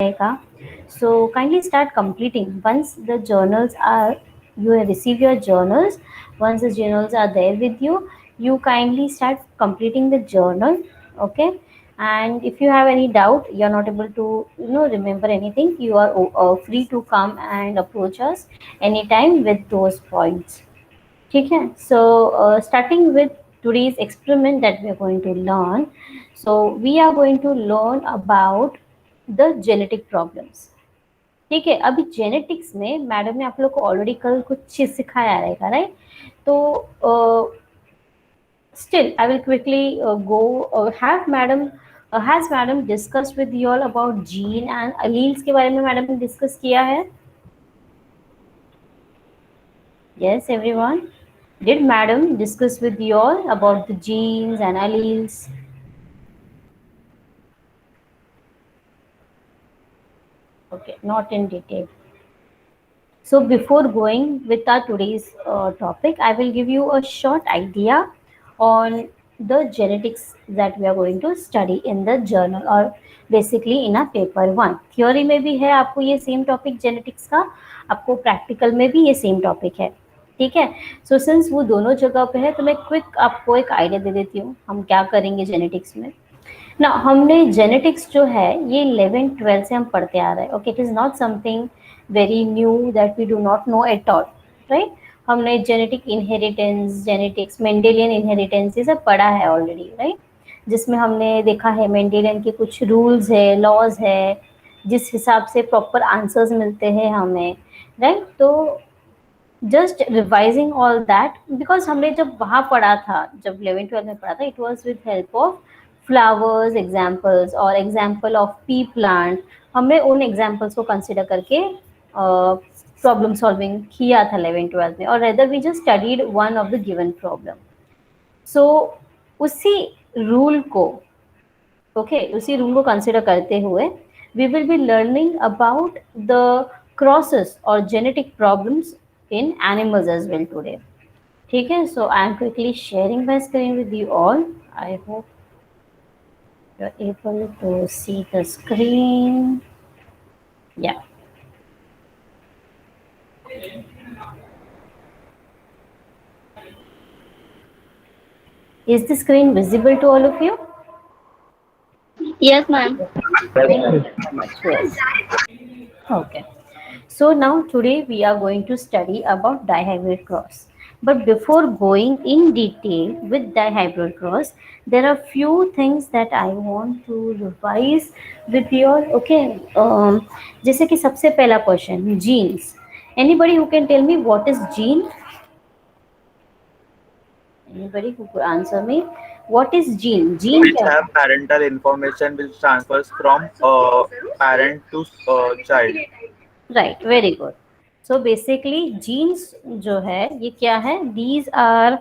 रहेगा. So kindly start completing once the journals are, you receive your journals. Once the journals are there with you, you kindly start completing the journal. Okay, and if you have any doubt, you are not able to remember anything, you are free to come and approach us anytime with those points. ठीक है. So starting with today's experiment that we are going to learn, so we are going to learn about the genetic problems. ठीक है. अभी genetics में madam ने आप लोग को ऑलरेडी कल कुछ चीज सिखाया रहेगा, राइट? तो still I will quickly go have madam has madam discussed with you all about gene and alleles के बारे में मैडम ने डिस्कस किया है? Yes, everyone. Did madam discuss with you all about the genes and alleles? Okay, not in detail. So before going with our today's topic, I will give you a short idea on the genetics that we are going to study in the journal or basically in a paper one. Theory में भी है आपको ये same topic genetics का, आपको practical में भी ये same topic है. ठीक है. सो सिंस वो दोनों जगह पे है तो मैं क्विक आपको एक आइडिया दे देती हूँ हम क्या करेंगे जेनेटिक्स में ना. हमने जेनेटिक्स जो है ये 11th 12th से हम पढ़ते आ रहे हैं. Okay, it is not something very new that we do not know at all, right? हमने genetic inheritance, genetics, Mendelian inheritance ये सब पढ़ा है ऑलरेडी, राइट? जिसमें हमने देखा है मेंडेलियन के कुछ रूल्स है, लॉज है, जिस हिसाब से प्रॉपर आंसर्स मिलते हैं हमें, राइट? तो just revising all that because हमने जब वहाँ पढ़ा था, जब 11th 12th में पढ़ा था, it was with help of flowers examples और एग्जाम्पल ऑफ पी प्लांट. हमने उन एग्जाम्पल्स को कंसिडर करके प्रॉब्लम सॉल्विंग किया था 11th 12th में, और rather we just studied one of the given problem. So उसी रूल को उसी रूल को कंसिडर करते हुए we will be learning about the crosses और genetic problems in animals as well today. ठीक है. So I am quickly sharing my screen with you all. I hope you are able to see the screen. Yeah. Is the screen visible to all of you? Yes, ma'am. Thank you so much. Yes. Okay. So now today we are going to study about dihybrid cross. But before going in detail with dihybrid cross, there are few things that I want to revise with you all. Okay. जैसे कि सबसे पहला question, genes. Anybody who can tell me what is gene? Anybody who could answer me? What is gene? Gene Which क्या है? have parental information which transfers from parent to child. Right, very good. So basically genes जो है ये क्या है? These are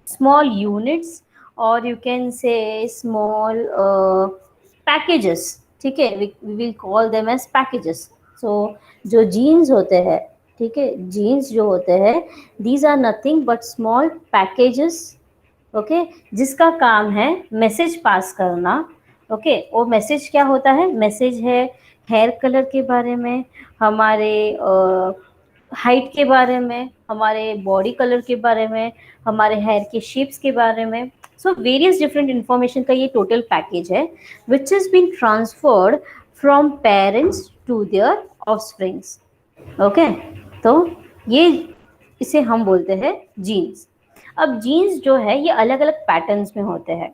small units और you can say small packages. ठीक है, we will call them as packages. So जो genes होते हैं, ठीक है, जीन्स जो होते हैं, these are nothing but small packages. Okay, जिसका काम है मैसेज पास करना. ओके, वो मैसेज क्या होता है? मैसेज है हेयर कलर के बारे में, हमारे हाइट के बारे में, हमारे बॉडी कलर के बारे में, हमारे हेयर के शेप्स के बारे में. सो वेरियस डिफरेंट इंफॉर्मेशन का ये टोटल पैकेज है which is been transferred from parents to their offspring. Okay, तो ये इसे हम बोलते हैं जीन्स. अब जीन्स जो है ये अलग अलग पैटर्न्स में होते हैं.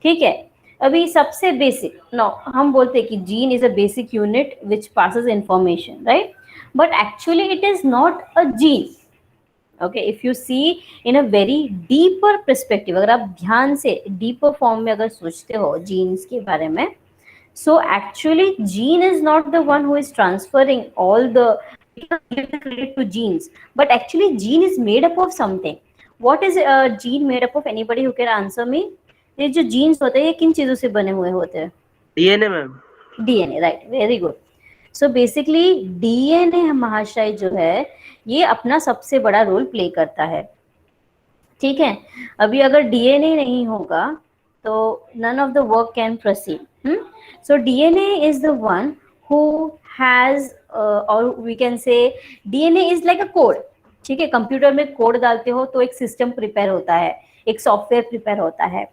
ठीक है, अभी सबसे बेसिक नो हम बोलते हैं कि gene is a basic unit which passes information, right? But actually it is not a gene. Okay, if you see in a very deeper perspective, अगर आप ध्यान से डीपर फॉर्म में अगर सोचते हो जीन्स के बारे में, so actually gene is not the one who is transferring all the give the credit to genes, but actually gene is made up of something. What is a gene made up of? Anybody who can answer me? ये जो genes होते हैं ये किन चीजों से बने हुए होते हैं? DNA ma'am. DNA, right, very good. So basically DNA महाशय जो है ये अपना सबसे बड़ा रोल प्ले करता है. ठीक है, अभी अगर डीएनए नहीं होगा तो none of the work can proceed. So DNA is the one who has or we can say DNA is like a code. ठीक है, कंप्यूटर में कोड डालते हो तो एक सिस्टम प्रिपेयर होता है, एक सॉफ्टवेयर प्रिपेयर होता है।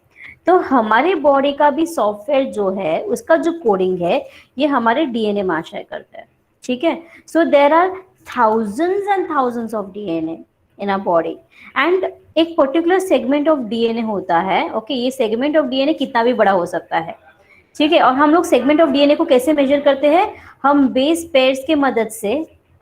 तो हमारे बॉडी का भी सॉफ्टवेयर जो है उसका जो कोडिंग है ये हमारे डीएनए में आश्रय करता है। ठीक है, so there are thousands and thousands of DNA in our body and एक पर्टिकुलर सेगमेंट ऑफ डीएनए होता है। ओके, ये सेगमेंट ऑफ डीएनए कितना भी बड़ा हो सकता है। ठीक है, और हम लोग सेगमेंट ऑफ डीएनए को कैसे मेजर करते हैं? हम बेस पेयर्स के मदद से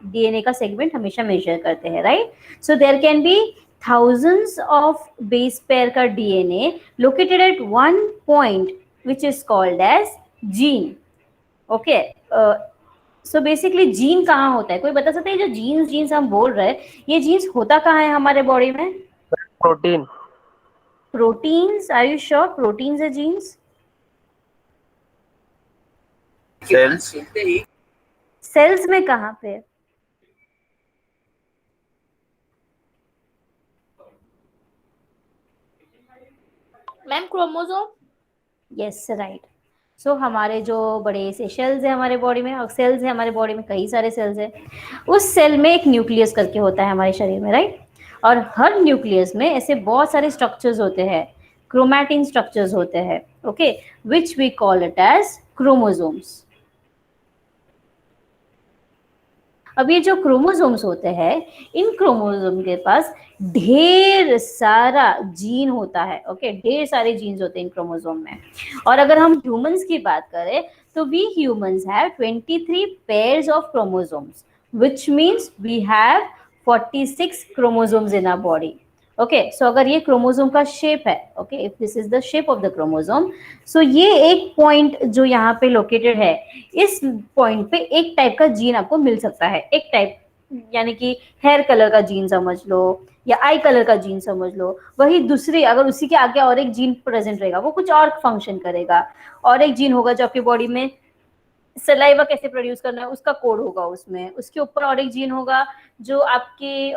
डीएनए का सेगमेंट हमेशा मेजर करते हैं, right? So there can be thousands of base pair का DNA located at one point which is called as gene. Okay, so basically gene कहाँ होता है? कोई बता सकता है जो जीन्स हम बोल रहे हैं ये जीन्स होता कहाँ है हमारे बॉडी में? Protein. Proteins, are you sure proteins है जीन्स? सेल्स। सेल्स में कहाँ पे? Ma'am chromosome. Yes right. So हमारे जो बड़े से सेल्स है हमारे बॉडी में, और सेल्स है हमारे बॉडी में, कई सारे सेल्स है। उस सेल में एक न्यूक्लियस करके होता है हमारे शरीर में, राइट? और हर न्यूक्लियस में ऐसे बहुत सारे स्ट्रक्चर्स होते हैं, क्रोमैटिन स्ट्रक्चर्स होते हैं, okay, which we call it as chromosomes. अब ये जो क्रोमोसोम्स होते हैं इन क्रोमोसोम के पास ढेर सारा जीन होता है। ओके, ढेर सारे जीन्स होते हैं इन क्रोमोसोम में। और अगर हम ह्यूमंस की बात करें तो we humans have 23 pairs of chromosomes which means we have 46 chromosomes in our body. Okay, so अगर ये क्रोमोसोम का शेप है, okay, if this is the shape of the chromosome, so ये एक पॉइंट जो यहाँ पे लोकेटेड है, इस पॉइंट पे एक टाइप का जीन आपको मिल सकता है। एक टाइप यानी कि हेयर कलर का जीन समझ लो या आई कलर का जीन समझ लो। वही दूसरी अगर उसी के आगे और एक जीन प्रेजेंट रहेगा वो कुछ और फंक्शन करेगा। और एक जीन होगा जो आपकी बॉडी में सलाइवा कैसे प्रोड्यूस करना है उसका कोड होगा उसमें। उसके ऊपर और एक जीन होगा जो आपकी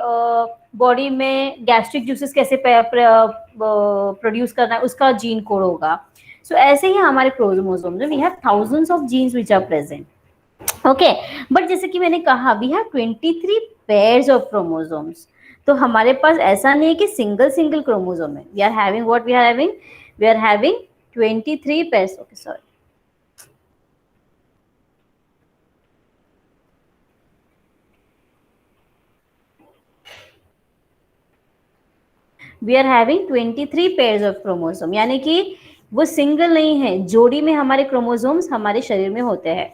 बॉडी में गैस्ट्रिक जूसेस कैसे प्रोड्यूस करना है उसका जीन कोड होगा। सो ऐसे ही हमारे क्रोमोसोम में we have thousands of genes which are present. Okay, but जैसे कि मैंने कहा we have 23 pairs of chromosomes. तो हमारे पास ऐसा नहीं है कि सिंगल सिंगल क्रोमोसोम है। We are having what we are having 23 pairs. Okay sorry, we are having 23 pairs of chromosome, यानी कि वो सिंगल नहीं है, जोड़ी में हमारे क्रोमोसोम्स हमारे शरीर में होते हैं।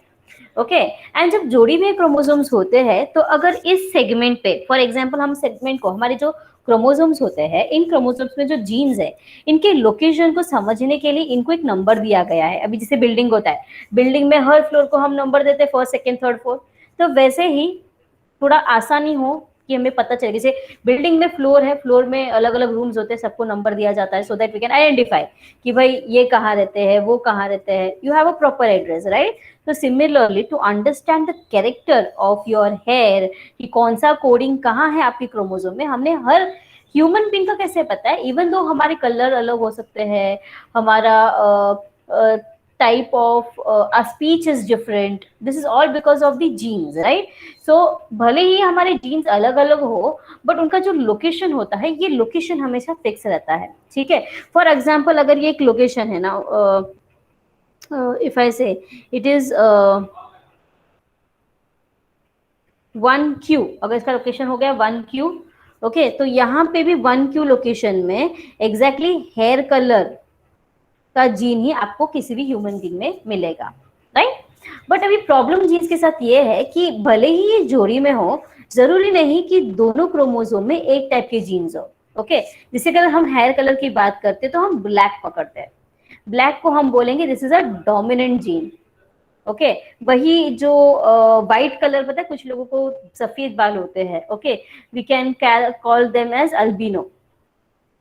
ओके, एंड जब जोड़ी में क्रोमोसोम्स होते हैं तो अगर इस सेगमेंट पे फॉर एग्जांपल हम सेगमेंट को, हमारे जो क्रोमोसोम्स होते हैं इन क्रोमोसोम्स में जो जीन्स है इनके लोकेशन को समझने के लिए इनको एक नंबर दिया गया है। अभी जैसे बिल्डिंग होता है, बिल्डिंग में हर फ्लोर को हम नंबर देते हैं, फर्स्ट सेकंड थर्ड फोर्थ। तो वैसे ही थोड़ा आसानी हो कि हमें पता चले, जैसे बिल्डिंग में फ्लोर है, फ्लोर में अलग अलग रूम्स होते हैं, सबको नंबर दिया जाता है so that we can identify कि भाई ये कहाँ रहते हैं, वो कहाँ रहते हैं। You have a proper address, right? तो similarly to understand the character of your hair कि कौन सा कोडिंग कहाँ है आपकी क्रोमोसोम में, हमने हर ह्यूमन बीइंग का कैसे पता है, इवन दो हमारे कलर अलग हो सकते हैं, हमारा type of our speech is different, this is all because of the genes, right? So भले ही हमारे genes अलग अलग हो बट उनका जो लोकेशन होता है ये लोकेशन हमेशा फिक्स रहता है। ठीक है, फॉर एग्जाम्पल अगर ये एक लोकेशन है ना, इफ आई से इट इज 1Q, अगर इसका लोकेशन हो गया 1Q, ओके, तो यहाँ पे भी 1Q लोकेशन में एग्जैक्टली हेयर कलर का जीन ही आपको किसी भी ह्यूमन बीइंग में मिलेगा, राइट? बट अभी प्रॉब्लम जीन्स के साथ ये है कि भले ही ये जोड़ी में हो, जरूरी नहीं कि दोनों क्रोमोसोम में एक टाइप के जीन्स हो। ओके, जैसे अगर हम हेयर कलर की बात करते हैं तो हम ब्लैक पकड़ते हैं, ब्लैक को हम बोलेंगे this is a dominant gene. Okay, वही जो व्हाइट कलर, पता है कुछ लोगों को सफेद बाल होते हैं, okay, we can call them as albino.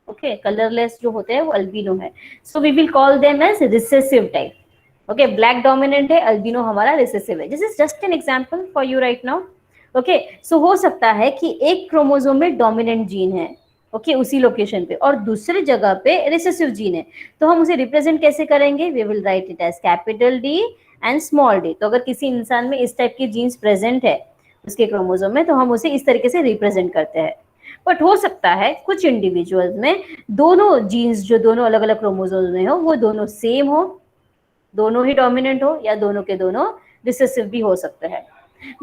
Okay, colourless जो होते हैं वो अल्बिनो है, so we will call them as recessive type. Okay, black dominant है, अल्बिनो हमारा रिसेसिव है। This is just an example for you right now. Okay, so हो सकता है कि एक क्रोमोसोम में डोमिनेंट जीन है, ओके, उसी लोकेशन पे, और दूसरी जगह पे रिसेसिव जीन है, तो हम उसे रिप्रेजेंट कैसे करेंगे? We will write it as capital D and small d। तो अगर किसी इंसान में इस टाइप की जीन्स प्रेजेंट है उसके क्रोमोसोम में, तो हम उसे इस तरीके से रिप्रेजेंट करते हैं। बट हो सकता है कुछ इंडिविजुअल्स में दोनों जीन्स जो दोनों अलग अलग क्रोमोसोम में हो वो दोनों सेम हो, दोनों ही डोमिनेंट हो, या दोनों के दोनों रिसेसिव भी हो सकते हैं।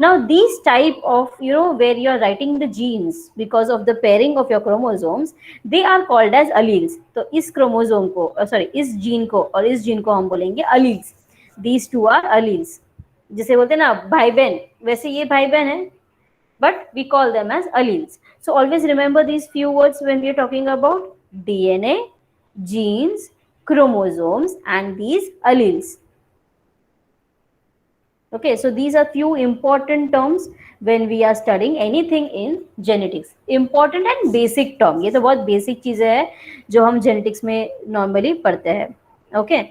Now these type of, where you are writing the genes because of the pairing of your chromosomes, they are called as alleles। तो इस क्रोमोसोम को, सॉरी इस जीन को और इस जीन को हम बोलेंगे alleles। These two are alleles। जिसे बोलते हैं ना भाई बहन, वैसे ये भाई बहन है, but we call them as alleles। So always remember these few words when we are talking about DNA, genes, chromosomes and these alleles। Okay, so these are few important terms when we are studying anything in genetics। important and basic term, ये तो बहुत basic चीजें हैं जो हम genetics में normally पढ़ते हैं। okay,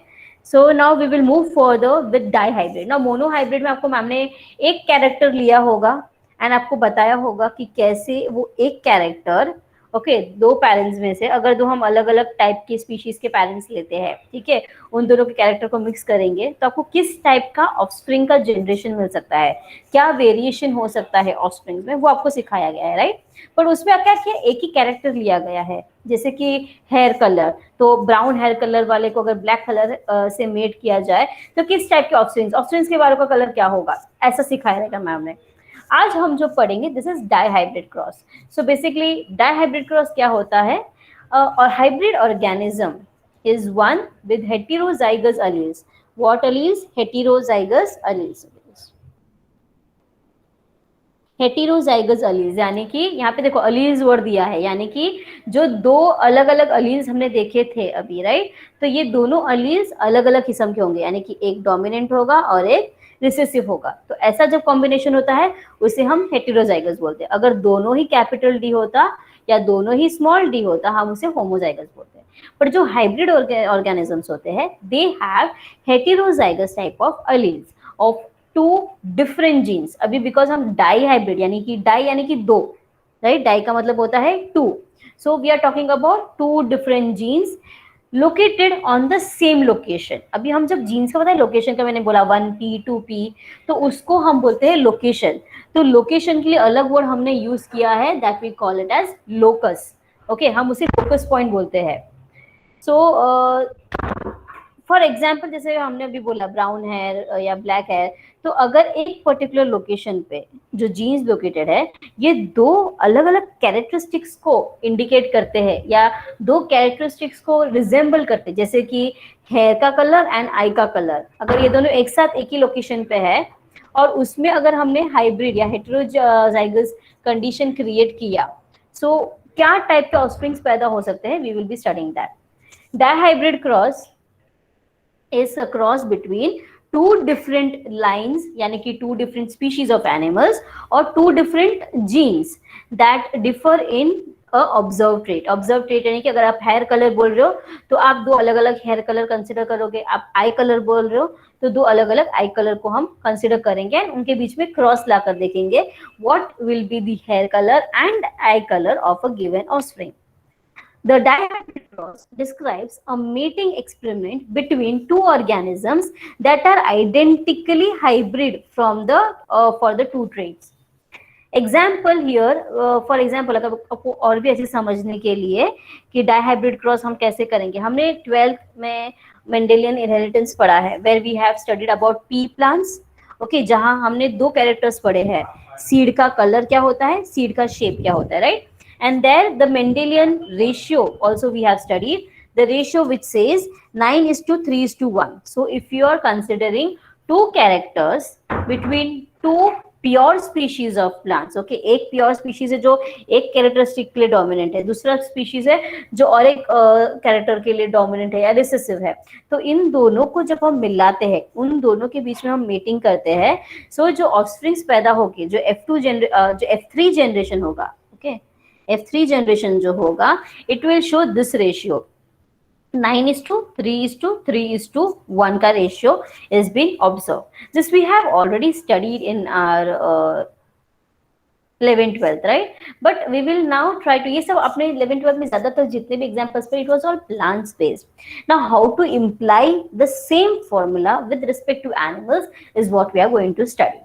so now we will move further with dihybrid। now monohybrid में आपको मैम ने एक कैरेक्टर लिया होगा एंड आपको बताया होगा कि कैसे वो एक कैरेक्टर, ओके, दो पेरेंट्स में से अगर दो हम अलग अलग टाइप के स्पीशीज के पेरेंट्स लेते हैं, ठीक है, उन दोनों के कैरेक्टर को मिक्स करेंगे तो आपको किस टाइप का ऑफस्प्रिंग का जनरेशन मिल सकता है, क्या वेरिएशन हो सकता है ऑफस्प्रिंग में, वो आपको सिखाया गया है, राइट। पर उसमें आप क्या किया, एक ही कैरेक्टर लिया गया है। जैसे कि हेयर कलर, तो ब्राउन हेयर कलर वाले को अगर ब्लैक कलर से मेट किया जाए तो किस टाइप के ऑफस्प्रिंग्स के बालों का कलर क्या होगा, ऐसा सिखाया रहेगा मैम ने। आज हम जो पढ़ेंगे this is dihybrid cross. So basically dihybrid cross क्या होता है, और hybrid organism is one with heterozygous alleles। What alleles? Heterozygous alleles। Heterozygous alleles यानी कि यहाँ पे देखो अलील्स वर्ड दिया है, यानी कि जो दो अलग अलग अलील्स हमने देखे थे अभी, राइट, तो ये दोनों अलील्स अलग अलग किस्म के होंगे, यानी कि एक डोमिनेंट होगा और एक रिसेसिव होगा। तो ऐसा जब कॉम्बिनेशन होता है उसे हम हेटेरोजाइगस बोलते हैं। अगर दोनों ही कैपिटल डी होता या दोनों ही स्मॉल डी होता हम उसे होमोजाइगस बोलते हैं। पर जो हाइब्रिड ऑर्गेनिजम्स होते हैं they have heterozygous type of alleles of two different genes. अभी बिकॉज हम डाई हाइब्रिड यानी कि दो, राइट, डाई का मतलब होता है two. So we are talking about two different genes located on the same location. अभी हम जब जीन्स का बताए लोकेशन का, मैंने बोला 1p 2p, तो उसको हम बोलते हैं लोकेशन। तो लोकेशन के लिए अलग वर्ड हमने यूज किया है, that we call it as locus. Okay, हम उसे लोकस पॉइंट बोलते हैं। सो फॉर एग्जाम्पल जैसे हमने अभी बोला ब्राउन हेयर या ब्लैक हेयर, तो अगर एक पर्टिकुलर लोकेशन पे जो जीन्स लोकेटेड है ये दो अलग अलग कैरेक्टरिस्टिक्स को इंडिकेट करते हैं या दो कैरेक्टरिस्टिक्स को रिजेंबल करते हैं, जैसे कि हेयर का कलर एंड आई का कलर, अगर ये दोनों एक साथ एक ही लोकेशन पे है और उसमें अगर हमने हाइब्रिड या हेटेरोजाइगस कंडीशन क्रिएट किया, सो क्या टाइप के ऑफस्प्रिंग्स पैदा हो सकते हैं, we will be studying that. Dihybrid cross is a cross between two different lines, यानी कि two different species of animals or two different genes that differ in a observed trait। observed trait यानी कि अगर आप hair color बोल रहे हो तो आप दो अलग अलग hair color कंसिडर करोगे, आप eye color बोल रहे हो तो दो अलग अलग eye color को हम कंसिडर करेंगे एंड उनके बीच में क्रॉस लाकर देखेंगे what will be the hair color and eye color of a given offspring। The dihybrid cross describes a mating experiment between two organisms that are identically hybrid from the for the two traits। Example here, for example अगर आपको और भी अच्छे समझने के लिए कि dihybrid cross हम कैसे करेंगे, हमने 12th में मेंडेलियन इनहेरिटेंस पढ़ा है where we have studied about pea plants. Okay, जहां हमने दो कैरेक्टर्स पढ़े हैं, सीड का कलर क्या होता है, सीड का शेप क्या होता है, right. And there the Mendelian ratio also we have studied, the ratio which says 9:3:1। So if you are considering two characters between two pure species of plants, okay, एक pure species है जो एक characteristic के लिए dominant है, दूसरा species है जो और एक character के लिए dominant है या recessive है, तो इन दोनों को जब हम मिलाते हैं उन दोनों के बीच में हम mating करते हैं, so जो offsprings पैदा होगी, जो F3 generation होगा, okay, F3 जनरेशन जो होगा it will show this ratio 9:3:3:1 का ratio is being observe. This we have already studied in our 11 12th right, but we will now try to, ये सब अपने 11 12th में ज्यादातर जितने भी एग्जांपल्स पर it was all plants based. Now how to imply the same formula with respect to animals is what we are going to study.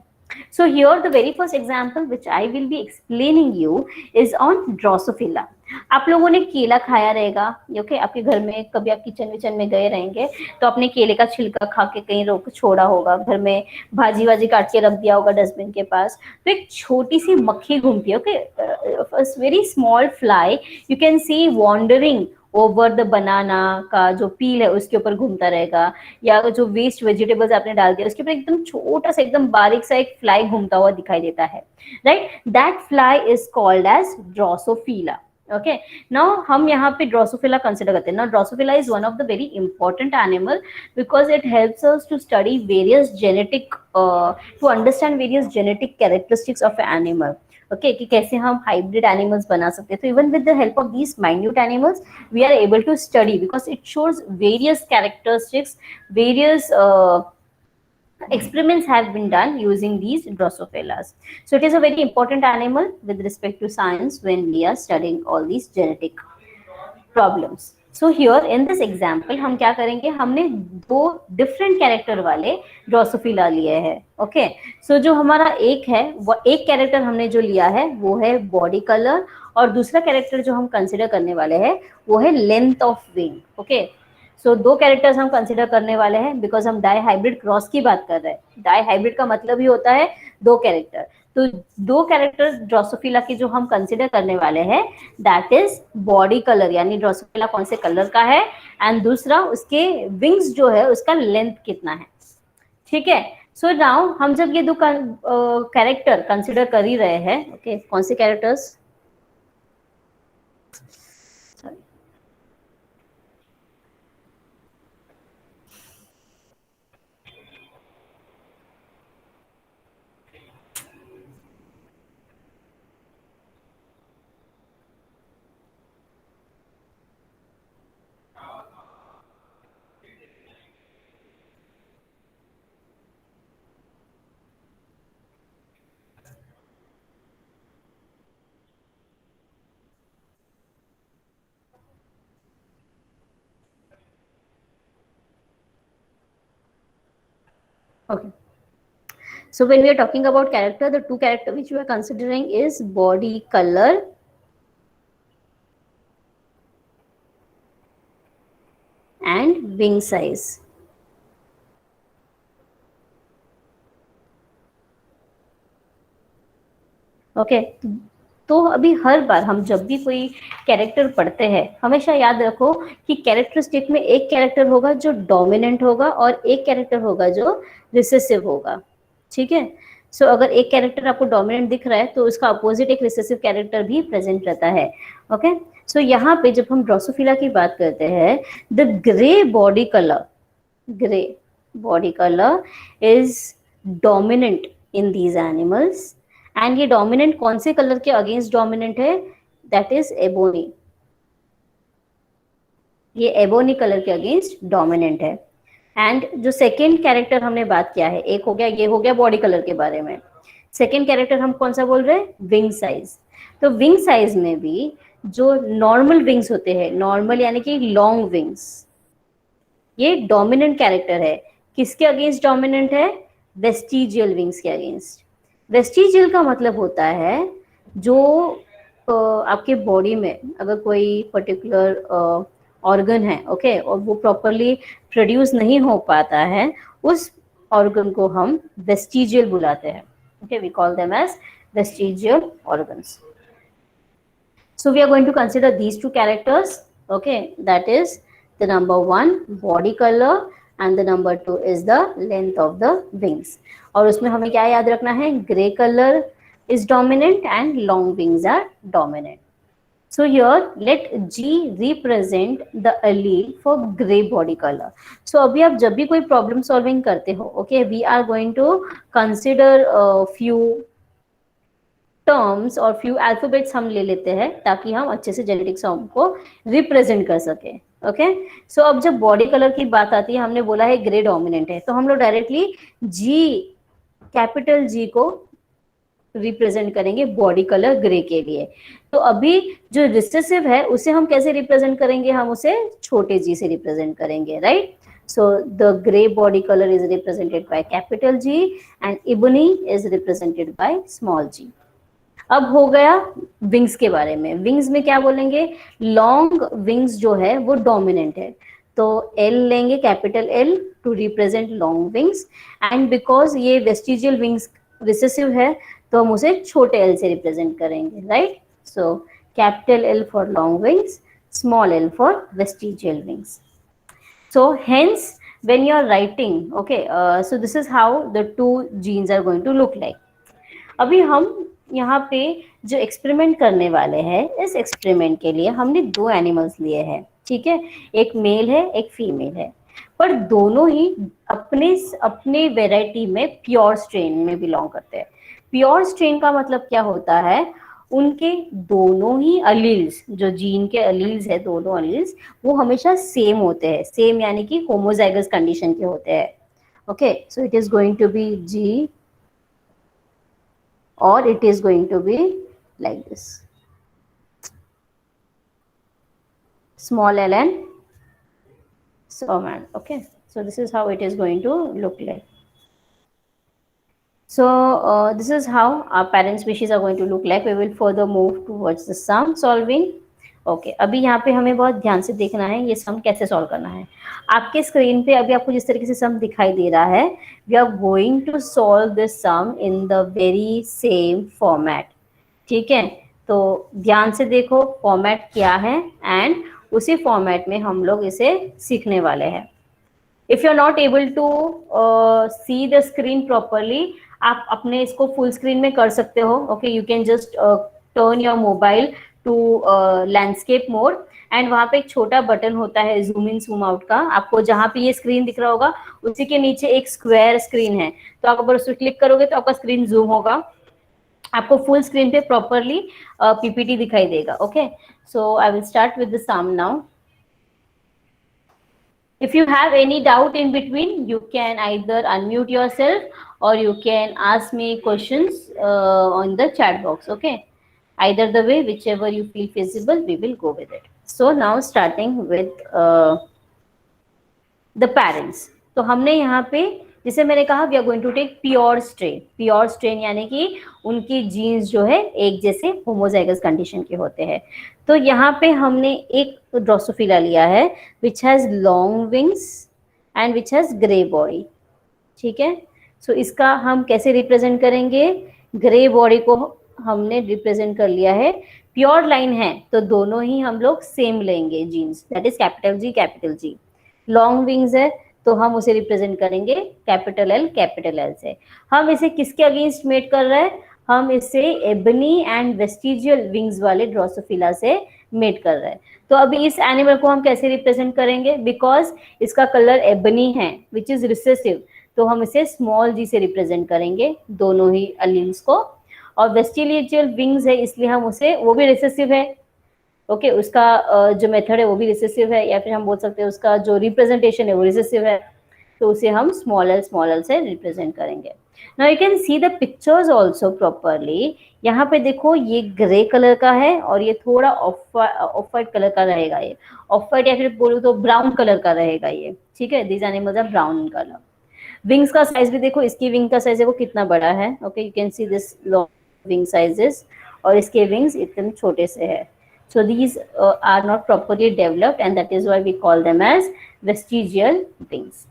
So here the very first example which I will be explaining you is on Drosophila। आप लोगों ने केला खाया रहेगा, okay, आपके घर में कभी आप किचन विचन में गए रहेंगे तो आपने केले का छिलका खा के कहीं रोक छोड़ा होगा, घर में भाजी वाजी काट के रख दिया होगा डस्टबिन के पास, तो एक छोटी सी मक्खी घूमती है, okay, very small fly you can see wondering over the banana का जो पील है उसके ऊपर घूमता रहेगा, या जो वेस्ट वेजिटेबल्स आपने डाल दिया उसके ऊपर एकदम छोटा सा एकदम बारीक सा एक फ्लाई घूमता हुआ दिखाई देता है, right, that fly is called as Drosophila. Okay, now हम यहाँ पे ड्रोसोफिला कंसिडर करते हैं। Now Drosophila is one of the very important animal because it helps us to study various genetic, to understand various genetic characteristics of animal, okay, कि कैसे हम hybrid animals बना सकते हैं। तो even with the help of these minute animals we are able to study because it shows various characteristics, various experiments have been done using these Drosophilas. So it is a very important animal with respect to science when we are studying all these genetic problems. So here in this example हम क्या करेंगे, हमने दो different character वाले Drosophila लिए हैं, okay. सो जो हमारा एक है वो एक कैरेक्टर हमने जो लिया है वो है बॉडी कलर, और दूसरा कैरेक्टर जो हम कंसिडर करने वाले हैं वो है लेंथ ऑफ विंग, ओके। सो दो कैरेक्टर्स हम कंसिडर करने वाले हैं बिकॉज हम डाई हाइब्रिड क्रॉस की बात कर रहे हैं। डाई हाइब्रिड का मतलब ही होता है दो कैरेक्टर, तो दो कैरेक्टर ड्रोसोफिला की जो हम कंसिडर करने वाले हैं दैट इज बॉडी कलर, यानी ड्रोसोफिला कौन से कलर का है, एंड दूसरा उसके विंग्स जो है उसका लेंथ कितना है, ठीक है। सो नाउ हम जब ये दो कैरेक्टर कंसिडर कर ही रहे हैं, ओके, कौन से characters, okay. So when we are talking about character, the two character which we are considering is body color and wing size. Okay, तो अभी हर बार हम जब भी कोई कैरेक्टर पढ़ते हैं हमेशा याद रखो कि कैरेक्टरिस्टिक में एक कैरेक्टर होगा जो डोमिनेंट होगा और एक कैरेक्टर होगा जो रिसेसिव होगा, ठीक है। सो अगर एक कैरेक्टर आपको डोमिनेंट दिख रहा है तो उसका अपोजिट एक रिसेसिव कैरेक्टर भी प्रेजेंट रहता है, ओके। सो यहाँ पे जब हम ड्रोसोफिला की बात करते हैं, the grey body colour is dominant in these animals, and ये डोमिनेंट कौन से कलर के अगेंस्ट डोमिनेंट है, दैट इज एबोनी, ये एबोनी कलर के अगेंस्ट डोमिनेंट है। एंड जो सेकेंड कैरेक्टर हमने बात किया है, एक हो गया, ये हो गया बॉडी कलर के बारे में, सेकेंड कैरेक्टर हम कौन सा बोल रहे हैं, विंग साइज। तो विंग साइज में भी जो नॉर्मल विंग्स होते हैं, नॉर्मल यानी कि लॉन्ग विंग्स, ये डोमिनेंट कैरेक्टर है, किसके अगेंस्ट डोमिनेंट है, वेस्टिजियल विंग्स के अगेंस्ट। वेस्टिजियल का मतलब होता है जो आपके बॉडी में अगर कोई पर्टिकुलर ऑर्गन है, ओके, और वो प्रॉपरली प्रोड्यूस नहीं हो पाता है, उस ऑर्गन को हम वेस्टिजियल बुलाते हैं, okay, we call them as vestigial organs. So we are going to consider these two characters, okay, that is the number one body color and the number two is the length of the wings. और उसमें हमें क्या याद रखना है, grey colour is dominant and long wings are dominant. So here let G represent the allele for gray body color. So अभी आप जब भी कोई problem solving करते हो, okay, we are going to consider few terms और few alphabets हम ले लेते हैं ताकि हम अच्छे से जेनेटिक सॉन्ग को रिप्रेजेंट कर सके, ओके। सो अब जब बॉडी कलर की बात आती है, हमने बोला है ग्रे डोमिनेंट है, तो हम लोग डायरेक्टली जी, कैपिटल जी को रिप्रेजेंट करेंगे बॉडी कलर ग्रे के लिए। तो अभी जो रिसेसिव है उसे हम कैसे रिप्रेजेंट करेंगे, हम उसे छोटे जी से रिप्रेजेंट करेंगे, right. So the gray body color is represented by capital G and ebony is represented by small g. अब हो गया विंग्स के बारे में। विंग्स में क्या बोलेंगे, लॉन्ग विंग्स जो है वो डोमिनेंट है, तो एल लेंगे, capital L two represent long wings. And because ये वेस्टिजियल विंग्स रिसेसिव है तो हम उसे छोटे एल से रिप्रेजेंट करेंगे, right. So capital L for long wings, small L for vestigial wings. So hence when you are writing, okay, so this is how the two genes are going to look like. अभी हम यहाँ पे जो experiment करने वाले हैं, इस experiment के लिए हमने दो एनिमल्स लिए हैं, ठीक है, एक मेल है एक फीमेल है, पर दोनों ही अपने अपने वेराइटी में प्योर स्ट्रेन में बिलोंग करते हैं। प्योर स्ट्रेन का मतलब क्या होता है, उनके दोनों ही अलील्स, जो जीन के अलील्स है, दोनों अलील्स वो हमेशा सेम होते हैं, सेम यानी कि होमोजाइगस कंडीशन के होते हैं। Okay, so it is going to be G or it is going to be like this, small l and small n. Okay, so this is how it is going to look like. So this is how our parent species are going to look like. We will further move towards the sum solving. Okay, अभी यहाँ पे हमें बहुत ध्यान से देखना है ये सम कैसे सॉल्व करना है। आपके स्क्रीन पे अभी आपको जिस तरीके से सम दिखाई दे रहा है, we are going to solve this sum in the very same format, ठीक है। तो ध्यान से देखो फॉर्मेट क्या है एंड उसी फॉर्मेट में हम लोग इसे सीखने वाले हैं। If you are not able to see the screen properly, आप अपने इसको फुल स्क्रीन में कर सकते हो। Okay, you can just turn your mobile to landscape mode and वहां पे एक छोटा बटन होता है जूम इन जूम आउट का, आपको जहां पे ये स्क्रीन दिख रहा होगा उसी के नीचे एक स्क्वायर स्क्रीन है, तो आप अगर उस पर क्लिक करोगे तो आपका स्क्रीन जूम होगा, आपको फुल स्क्रीन पे प्रॉपरली पीपीटी दिखाई देगा। Okay, so I will start with the sum now. If you have any doubt in between, you can either unmute yourself or you can ask me questions on the chat box. Okay, either the way, whichever you feel feasible, we will go with it. So now starting with the parents. तो हमने यहाँ पे जिसे मैंने कहा we are going to take pure strain. Pure strain यानी कि उनकी जीन्स जो है एक जैसे होमोजाइगस कंडीशन के होते हैं. तो यहाँ पे हमने एक ड्रोसोफिला लिया है which has long wings and which has grey body. ठीक है, सो इसका हम कैसे रिप्रेजेंट करेंगे, ग्रे बॉडी को हमने रिप्रेजेंट कर लिया है. प्योर लाइन है तो दोनों ही हम लोग सेम लेंगे genes, that is capital G capital G. Long wings है तो हम उसे रिप्रेजेंट करेंगे कैपिटल एल से. हम इसे किसके अगेंस्ट मेट कर रहे हैं, हम इसे एबनी एंड वेस्टिजियल विंग्स वाले ड्रोसोफिला से मेट कर रहे हैं. तो अभी इस एनिमल को हम कैसे रिप्रेजेंट करेंगे, बिकॉज इसका कलर एबनी है विच इज रिसेसिव, तो हम इसे स्मॉल जी से रिप्रेजेंट करेंगे दोनों ही अलील्स को. और वेस्टिजियल विंग्स है इसलिए हम उसे, वो भी रिसेसिव है. ओके, उसका जो मेथड है वो भी रिसेसिव है, या फिर हम बोल सकते हैं उसका जो रिप्रेजेंटेशन है वो रिसेसिव है, तो उसे हम स्मॉल एल से रिप्रेजेंट करेंगे. Now you can see the pictures also properly. यहाँ पे देखो ये ग्रे कलर का है और ये थोड़ा ऑफ वाइट कलर का रहेगा, ये ऑफ वाइट या फिर बोलो तो ब्राउन कलर का रहेगा ये. ठीक है, this animals are brown in colour. Wings का साइज भी देखो, इसकी विंग का साइज है वो कितना बड़ा है. Okay, you can see this long wing sizes और इसके विंग्स इतने छोटे से है. So these are not properly developed and that is why we call them as vestigial wings.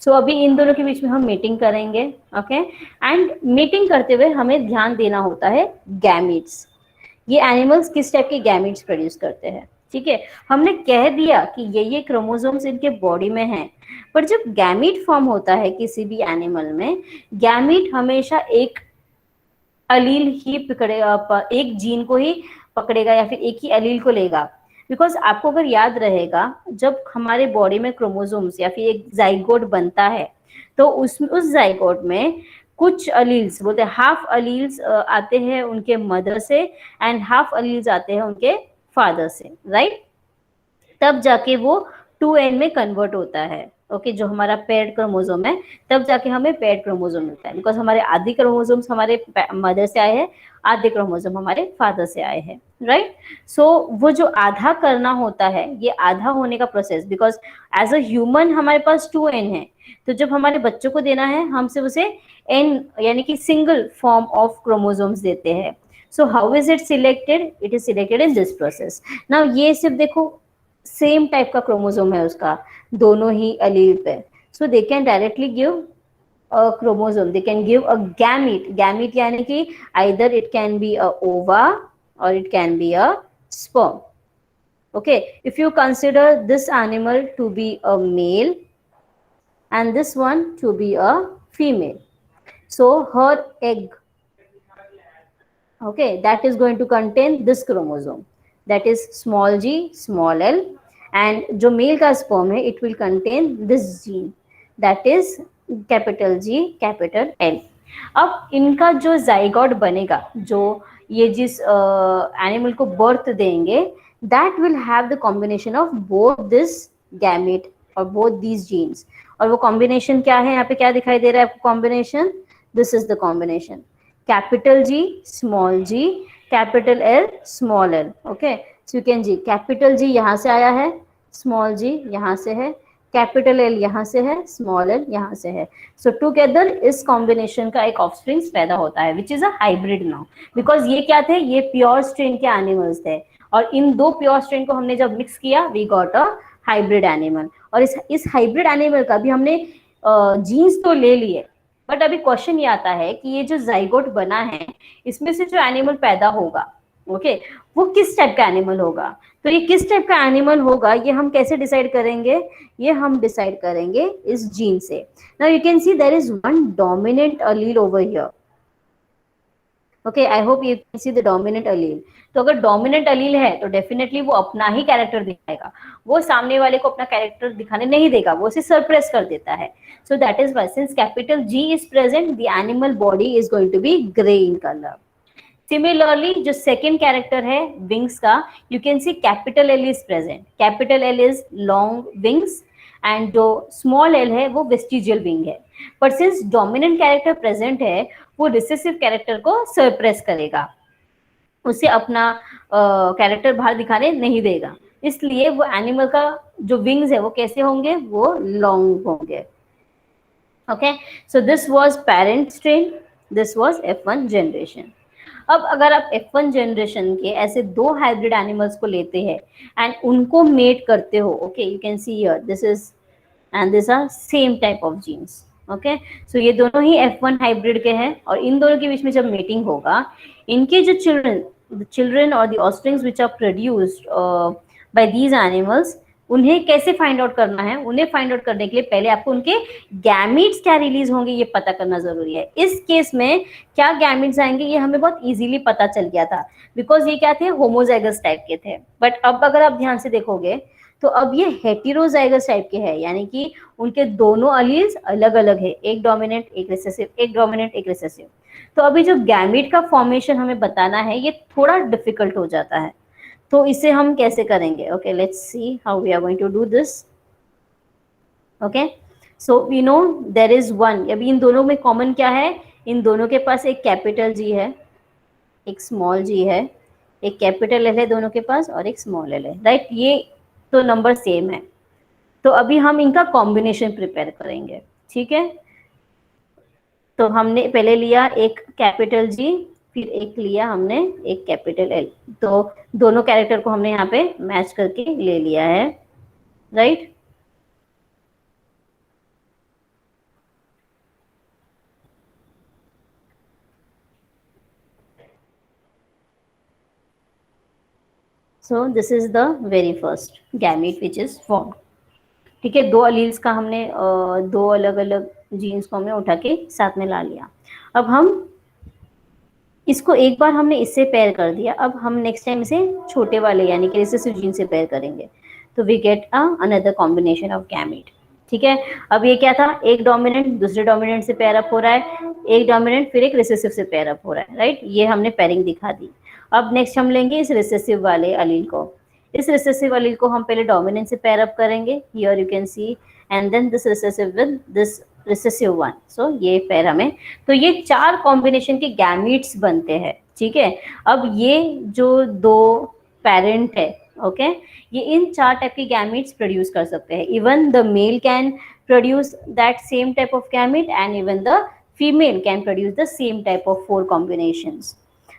So अभी इन दोनों के बीच में हम मीटिंग करेंगे. ओके, एंड मीटिंग करते हुए हमें ध्यान देना होता है गैमीट्स. ये एनिमल्स किस टाइप के गैमीट्स प्रोड्यूस करते हैं. ठीक है, हमने कह दिया कि ये क्रोमोसोम्स इनके बॉडी में हैं, पर जब गैमीट फॉर्म होता है किसी भी एनिमल में, गैमीट हमेशा एक अलील ही पकड़ेगा, एक जीन को ही पकड़ेगा या फिर एक ही एलील को लेगा. बिकॉज आपको अगर याद रहेगा, जब हमारे बॉडी में क्रोमोसोम्स या फिर एक जाइगोट बनता है तो उस जाइगोट में कुछ अलील्स, बोलते हैं हाफ अलील्स आते हैं उनके मदर से एंड हाफ अलील्स आते हैं उनके फादर से, राइट. तब जाके वो 2n में कन्वर्ट होता है. ओके, जो हमारा पेयर्ड क्रोमोसोम है, तब जाके हमें पेयर्ड क्रोमोसोम मिलता है, बिकॉज हमारे आधे क्रोमोसोम्स हमारे मदर से आए हैं, आधे क्रोमोसोम हमारे फादर से आए हैं, राइट। सो वो जो आधा करना होता है, ये आधा होने का process, because as a human हमारे पास 2n है, तो जब हमारे बच्चों को देना है हम सिर्फ उसे n यानी कि सिंगल फॉर्म ऑफ क्रोमोसोम्स देते हैं। So how is it selected? It is selected in this process. Now ये सिर्फ देखो सेम टाइप का क्रोमोसोम है उसका, दोनों ही एलील पे, so they can directly give a chromosome, they can give a gamete यानी कि either it can be a ova or it can be a sperm. Okay, if you consider this animal to be a male and this one to be a female, so her egg, okay, that is going to contain this chromosome, that is small g small l, and जो mail का sperm है it will contain this gene, that is capital G capital L. अब इनका जो zygote बनेगा, जो ये जिस एनिमल को बर्थ देंगे, that will have the combination of both this gamete और बोथ दीज जीन्स। और वो कॉम्बिनेशन क्या है, यहाँ पे क्या दिखाई दे रहा है आपको combination? This is the combination, capital G small G capital L small L. Okay, so you can G capital G यहाँ से आया है, स्मॉल जी यहाँ से है, कैपिटल एल यहाँ से है, स्मॉल एल यहाँ से है। सो टुगेदर इस कॉम्बिनेशन का एक ऑफस्प्रिंग्स पैदा होता है, which is a hybrid now, because ये क्या थे, ये प्योर स्ट्रेन के एनिमल्स थे, और इन दो प्योर स्ट्रेन को हमने जब मिक्स किया we got a hybrid animal. और इस हाइब्रिड एनिमल का भी हमने जीन्स तो ले लिए, बट अभी क्वेश्चन ये आता है कि ये जो जाइगोट बना है, इसमें से जो एनिमल पैदा होगा, ओके, वो किस टाइप का एनिमल होगा। तो ये किस टाइप का एनिमल होगा ये हम कैसे डिसाइड करेंगे? ये हम डिसाइड करेंगे इस जीन से। Now you can see there is one dominant allele over here. Okay, I hope you can see the dominant allele. तो अगर डोमिनेंट अलील है तो डेफिनेटली वो अपना ही कैरेक्टर दिखाएगा, वो सामने वाले को अपना कैरेक्टर दिखाने नहीं देगा, वो उसे सरप्रेस कर देता है। So that is why since capital G is present, the animal body is going to be grey in colour. Similarly जो सेकेंड कैरेक्टर है विंग्स का, you can see capital L is present, capital L is long wings and जो small L है वो vestigial wing है। But since dominant character present है, वो recessive character को सरप्रेस करेगा, उसे अपना कैरेक्टर बाहर दिखाने नहीं देगा, इसलिए वो एनिमल का जो विंग्स है वो कैसे होंगे, वो लॉन्ग होंगे। Okay, so this was parent strain, this was F1 generation. अब अगर आप F1 जनरेशन के ऐसे दो हाइब्रिड एनिमल्स को लेते हैं एंड उनको मेट करते हो, okay, you can see here this is and this are same type of genes. Okay, so ये दोनों ही F1 हाइब्रिड के हैं, और इन दोनों के बीच में जब मीटिंग होगा, इनके जो चिल्ड्रन और the offsprings which are produced by these animals, उन्हें कैसे फाइंड आउट करना है? उन्हें फाइंड आउट करने के लिए पहले आपको उनके गैमीट्स क्या रिलीज होंगे ये पता करना जरूरी है। इस केस में क्या गैमीट्स आएंगे ये हमें बहुत इजीली पता चल गया था, बिकॉज ये क्या थे, होमोजाइगस टाइप के थे। बट अब अगर आप ध्यान से देखोगे तो अब ये हेटेरोजाइगस टाइप के हैं, यानी कि उनके दोनों अलील्स अलग अलग है, एक डोमिनेंट एक रिसेसिव, एक डोमिनेंट एक रिसेसिव। तो अभी जो गैमीट का फॉर्मेशन हमें बताना है ये थोड़ा डिफिकल्ट हो जाता है, तो इसे हम कैसे करेंगे? Okay, let's see how we are going to do this. Okay, so we know there is one, अभी इन दोनों में कॉमन क्या है, इन दोनों के पास एक कैपिटल जी है, एक स्मॉल जी है, एक कैपिटल एल है दोनों के पास, और एक स्मॉल एल है, राइट। ये तो नंबर सेम है, तो अभी हम इनका कॉम्बिनेशन प्रिपेयर करेंगे, ठीक है। तो हमने पहले लिया एक कैपिटल जी, फिर एक लिया हमने एक कैपिटल एल, तो दोनों कैरेक्टर को हमने यहाँ पे मैच करके ले लिया है, right. So this is the very first gamete which is form, ठीक है। दो अलील्स का हमने दो अलग अलग जीन्स को हमने उठा के साथ में ला लिया। अब हम इसको एक बार हमने इससे पेयर कर दिया, अब हम नेक्स्ट टाइम इसे छोटे वाले यानी कि रिसेसिव जीन से पेयर करेंगे, तो we get another combination of gamete, ठीक है। अब ये क्या था, एक डोमिनेंट दूसरे डोमिनेंट से पेयर अप हो रहा है, एक डोमिनेंट फिर एक रिसेसिव से पेयर अप हो रहा है, राइट। ये हमने पेयरिंग दिखा दी। अब नेक्स्ट हम लेंगे इस रिसेसिव वाले अलील को, इस रिसेसिव अलील को हम पहले डोमिनेंट से पेयर अप करेंगे, here you can see, and then this recessive with this recessive one. So ये पेयर हमें, तो ये 4 कॉम्बिनेशन के गैमीट्स बनते हैं. ठीक है, अब ये जो 2 पेरेंट है, ओके, ये इन 4 टाइप के गैमीट्स प्रोड्यूस कर सकते हैं. Even the mail can produce that same type of gamete and even the female can produce the same type of 4 combinations,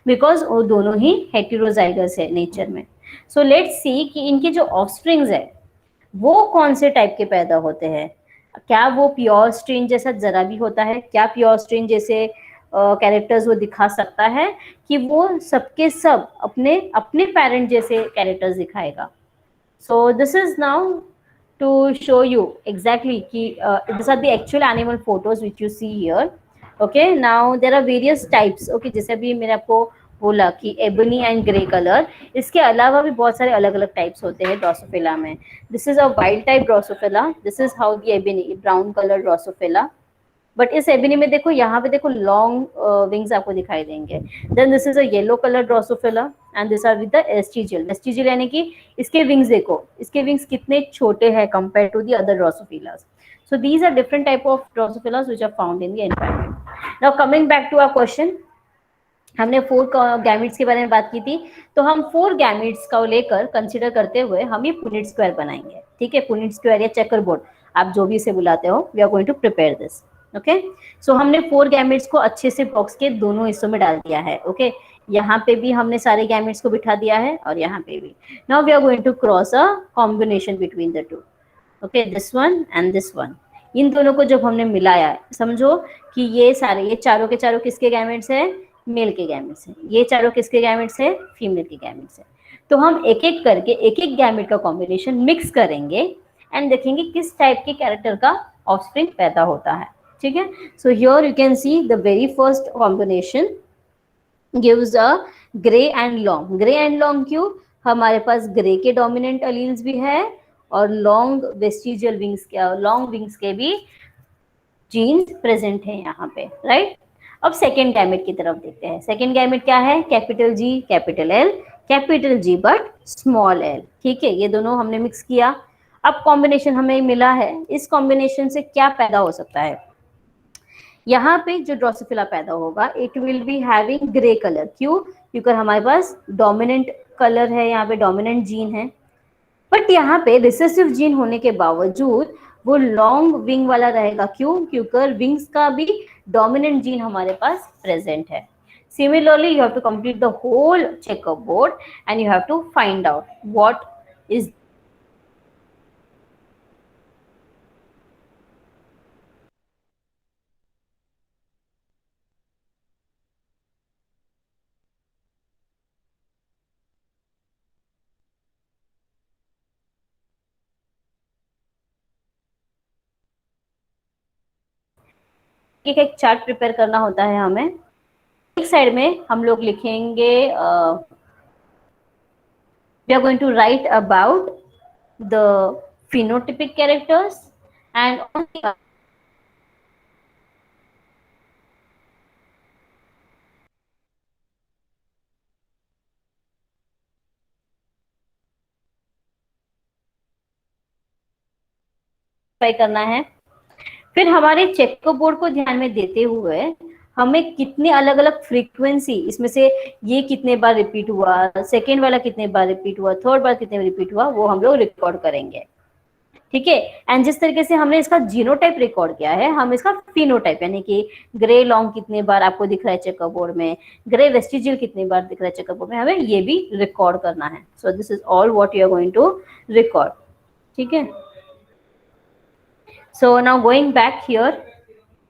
because वो दोनों ही हेटेरोजाइगस है नेचर में. सो लेट्स सी कि इनके जो ऑफस्प्रिंग्स है वो कौन से टाइप के पैदा होते हैं. क्या वो प्योर स्ट्रेन जैसा जरा भी होता है? क्या प्योर स्ट्रेन जैसे कैरेक्टर्स वो दिखा सकता है कि वो सबके सब अपने अपने पेरेंट जैसे कैरेक्टर्स दिखाएगा? सो this is now to show you exactly ki, these are the actual animal photos which you see here. Okay, now there are various types. Okay, जैसे अभी मैंने आपको बोला कि एबनी एंड ग्रे कलर, इसके अलावा भी बहुत सारे अलग अलग टाइप्स होते हैं ड्रोसोफिला में. This is a wild type Drosophila. This is how the ebony brown colour Drosophila. But इस एबिनी में देखो, यहाँ पे देखो लॉन्ग विंग्स आपको दिखाई देंगे. Then this is a yellow colour Drosophila and this are with the vestigial. Vestigial यानी कि इसके विंग्स देखो, इसके विंग्स कितने छोटे हैं compare to the other drosophilas. So these are different type of Drosophila which are found in the environment. Now coming back to our question, हमने 4 gametes के बारे में बात की थी. तो हम 4 गैमिट्स का लेकर कंसिडर करते हुए हम ये पुनिट स्क्वायर बनाएंगे. ठीक है, पुनिट स्क्वायर या चेकर बोर्ड, आप जो भी इसे बुलाते हो. We are going to prepare this. Okay, so हमने 4 गैमिट्स को अच्छे से बॉक्स के दोनों हिस्सों में डाल दिया है. ओके, यहाँ पे भी हमने सारे गैमिट्स को बिठा दिया है और यहाँ पे भी. Now we are going to cross a combination between the 2. Okay, this one and this one. इन दोनों को जब हमने मिलाया, समझो कि ये सारे, ये चारों के चारों किसके गैमेट्स है? मेल के गैमेट्स है. ये चारों किसके गैमेट्स है? फीमेल के गैमेट्स है. तो हम एक एक करके एक एक गैमेट का कॉम्बिनेशन मिक्स करेंगे एंड देखेंगे किस टाइप के कैरेक्टर का ऑफस्प्रिंग पैदा होता है. ठीक है, so here you can see the very first combination gives a grey and long. Grey and long क्यों? हमारे पास ग्रे के डोमिनेंट अलील्स भी है और लॉन्ग वेस्टिजियल विंग्स के, लॉन्ग विंग्स के भी जीन्स प्रेजेंट है यहाँ पे. राइट, अब सेकेंड गैमेट की तरफ देखते हैं. सेकेंड गैमेट क्या है? Capital G capital L, capital G but small L. ठीक है, ये दोनों हमने मिक्स किया. अब कॉम्बिनेशन हमें मिला है, इस कॉम्बिनेशन से क्या पैदा हो सकता है? यहाँ पे जो ड्रोसोफिला पैदा होगा, it will be having grey colour. क्यों? क्योंकि हमारे पास डोमिनेंट कलर है, यहाँ पे डोमिनेंट जीन है. बट यहाँ पे रिसेसिव जीन होने के बावजूद वो लॉन्ग विंग वाला रहेगा. क्यों? क्योंकि विंग्स का भी डोमिनेंट जीन हमारे पास प्रेजेंट है. Similarly, you have to complete the whole checkerboard and you have to find out what is एक चार्ट प्रिपेयर करना होता है हमें. एक साइड में हम लोग लिखेंगे we are going to write about the phenotypic characters and on the करना है. फिर हमारे चेकर बोर्ड को ध्यान में देते हुए हमें कितने अलग अलग फ्रीक्वेंसी, इसमें से ये कितने बार रिपीट हुआ, सेकेंड वाला कितने बार रिपीट हुआ, थर्ड बार कितने रिपीट हुआ, वो हम लोग रिकॉर्ड करेंगे. ठीक है, एंड जिस तरीके से हमने इसका जीनोटाइप रिकॉर्ड किया है, हम इसका फिनोटाइप यानी कि ग्रे लॉन्ग कितने बार आपको दिख रहा है चेकर बोर्ड में, ग्रे वेस्टिजियल कितने बार दिख रहा है चेकर बोर्ड में, हमें ये भी रिकॉर्ड करना है. So this is all what you are going to record. ठीक है, so now going back here,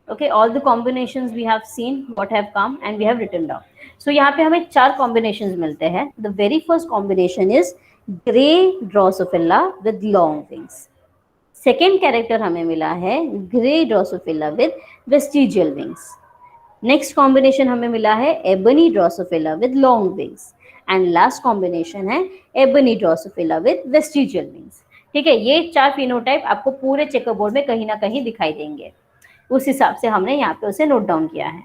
okay, all the combinations we have seen what have come and we have written down. So यहाँ पे हमें 4 combinations मिलते हैं. The very first combination is grey Drosophila with long wings. Second character हमें मिला है grey Drosophila with vestigial wings. Next combination हमें मिला है ebony Drosophila with long wings. And last combination है ebony Drosophila with vestigial wings. ठीक है, ये 4 फिनोटाइप आपको पूरे चेकर बोर्ड में कहीं ना कहीं दिखाई देंगे. उस हिसाब से हमने यहाँ पे उसे नोट डाउन किया है.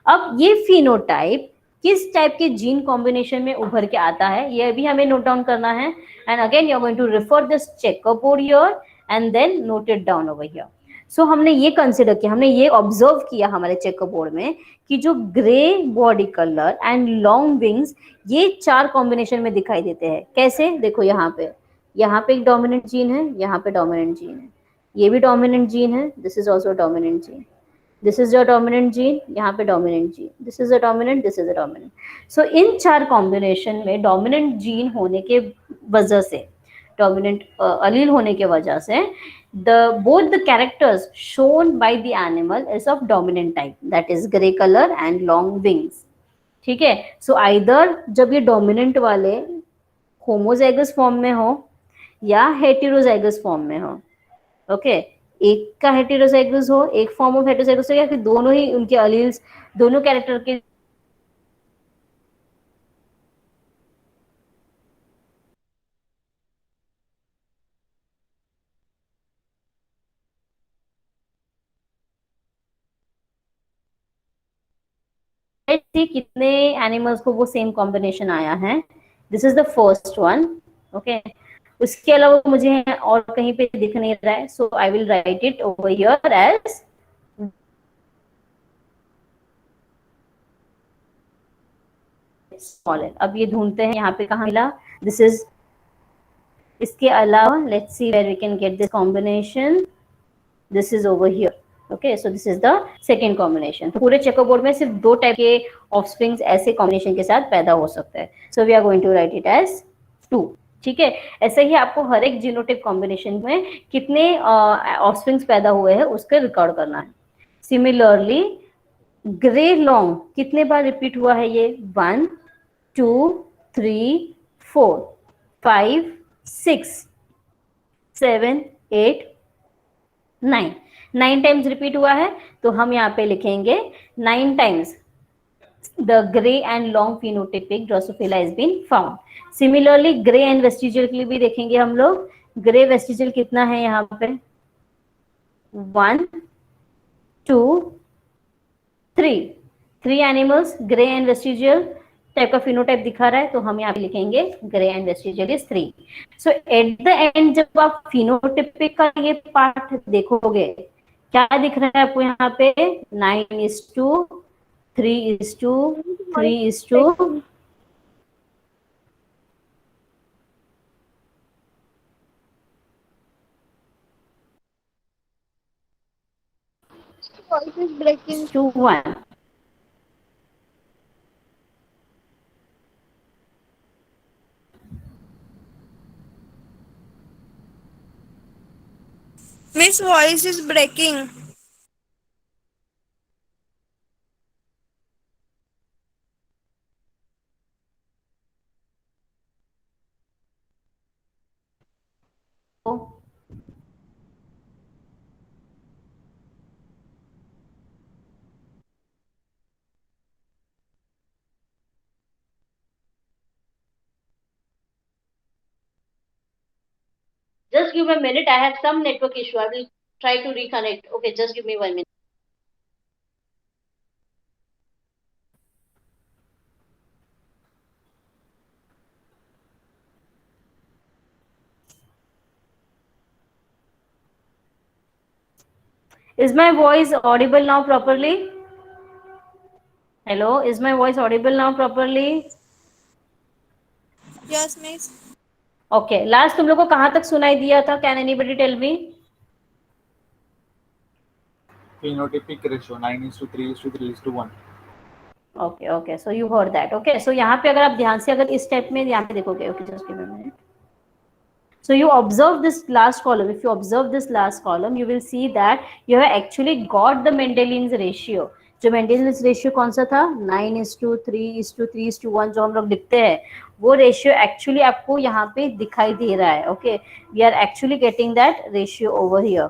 अब ये फिनोटाइप किस टाइप के जीन कॉम्बिनेशन में उभर के आता है, ये भी हमें नोट डाउन करना है. And again you are going to refer this checker board here and then note it down over here. So हमने ये कंसिडर किया, हमने ये ऑब्जर्व किया हमारे चेकर बोर्ड में कि जो grey body colour and long wings ये 4 कॉम्बिनेशन में दिखाई देते हैं. कैसे? देखो यहाँ पे एक डोमिनेंट जीन है, यहाँ पे डोमिनेंट जीन है, ये भी डोमिनेंट जीन है, this is also dominant gene, this is a dominant gene, यहाँ पे dominant gene, this is a dominant, this is a dominant. So in 4 combination में डोमिनेंट जीन होने के वजह से, डोमिनेंट अलील होने के वजह से the both the characters shown by the animal is of dominant type, that is gray color and long wings. ठीक है. सो आइदर जब ये डोमिनेंट वाले होमोजाइगस फॉर्म में हो या हेटेरोजाइगस फॉर्म में हो, ओके, एक का हेटेरोजाइगस हो, एक फॉर्म ऑफ हेटेरोजाइगस हो, या फिर दोनों ही उनके अलील्स दोनों कैरेक्टर के कितने एनिमल्स को वो सेम कॉम्बिनेशन आया है. This is the first one. Okay, उसके अलावा मुझे और कहीं पे दिख नहीं रहा है, so I will write it over here as smaller. अब ये ढूंढते हैं यहाँ पे कहाँ मिला. दिस इज, इसके अलावा let's see where we can get this combination. This is over here. Okay, so this is the second combination. पूरे चेकर बोर्ड में सिर्फ 2 टाइप के ऑफस्प्रिंग्स ऐसे कॉम्बिनेशन के साथ पैदा हो सकते हैं. So we are going to write it as 2. ठीक है. ऐसे ही आपको हर एक जीनोटाइप कॉम्बिनेशन में कितने ऑफस्प्रिंग्स पैदा हुए हैं उसका रिकॉर्ड करना है. सिमिलरली ग्रे लॉन्ग कितने बार रिपीट हुआ है ये? 1 2 3 4 5 6 7 8 9 9 टाइम्स रिपीट हुआ है. तो हम यहाँ पे लिखेंगे 9 times the gray and long phenotypic Drosophila has been found. Similarly gray and vestigial के लिए भी देखेंगे हम लोग. ग्रे वेस्टिजियल कितना है यहाँ पे? 1 2 3 animals grey and vestigial type का फिनोटाइप दिखा रहा है, तो हम यहाँ पे लिखेंगे grey and vestigial is 3. So at the end जब आप फिनोटाइपिक का ये पार्ट देखोगे, क्या दिख रहा है आपको यहाँ पे? 9:2 3:2 3:2 Voice is breaking. to 1. Miss, voice is breaking. Just give me a minute. I have some network issue. I will try to reconnect. Okay, just give me 1 minute. Is my voice audible now properly? Hello, is my voice audible now properly? Yes, Miss. Okay, last तुम लोग को कहाँ तक सुनाई दिया था? Can anybody tell me? phenotypic ratio 9:3:3:1. Okay, okay, so you heard that. Okay, so यहाँ पे अगर आप ध्यान से अगर इस स्टेप में यहाँ पे देखोगे, okay, just give me a minute. So you observe this last column. If you observe this last column, you will see that you have actually got the Mendelian's ratio. जो Mendelian's ratio कौन सा था? 9:3:3:1 जो हम लोग लिखते हैं, वो रेशियो एक्चुअली आपको यहाँ पे दिखाई दे रहा है. Okay, we are actually getting that ratio over here.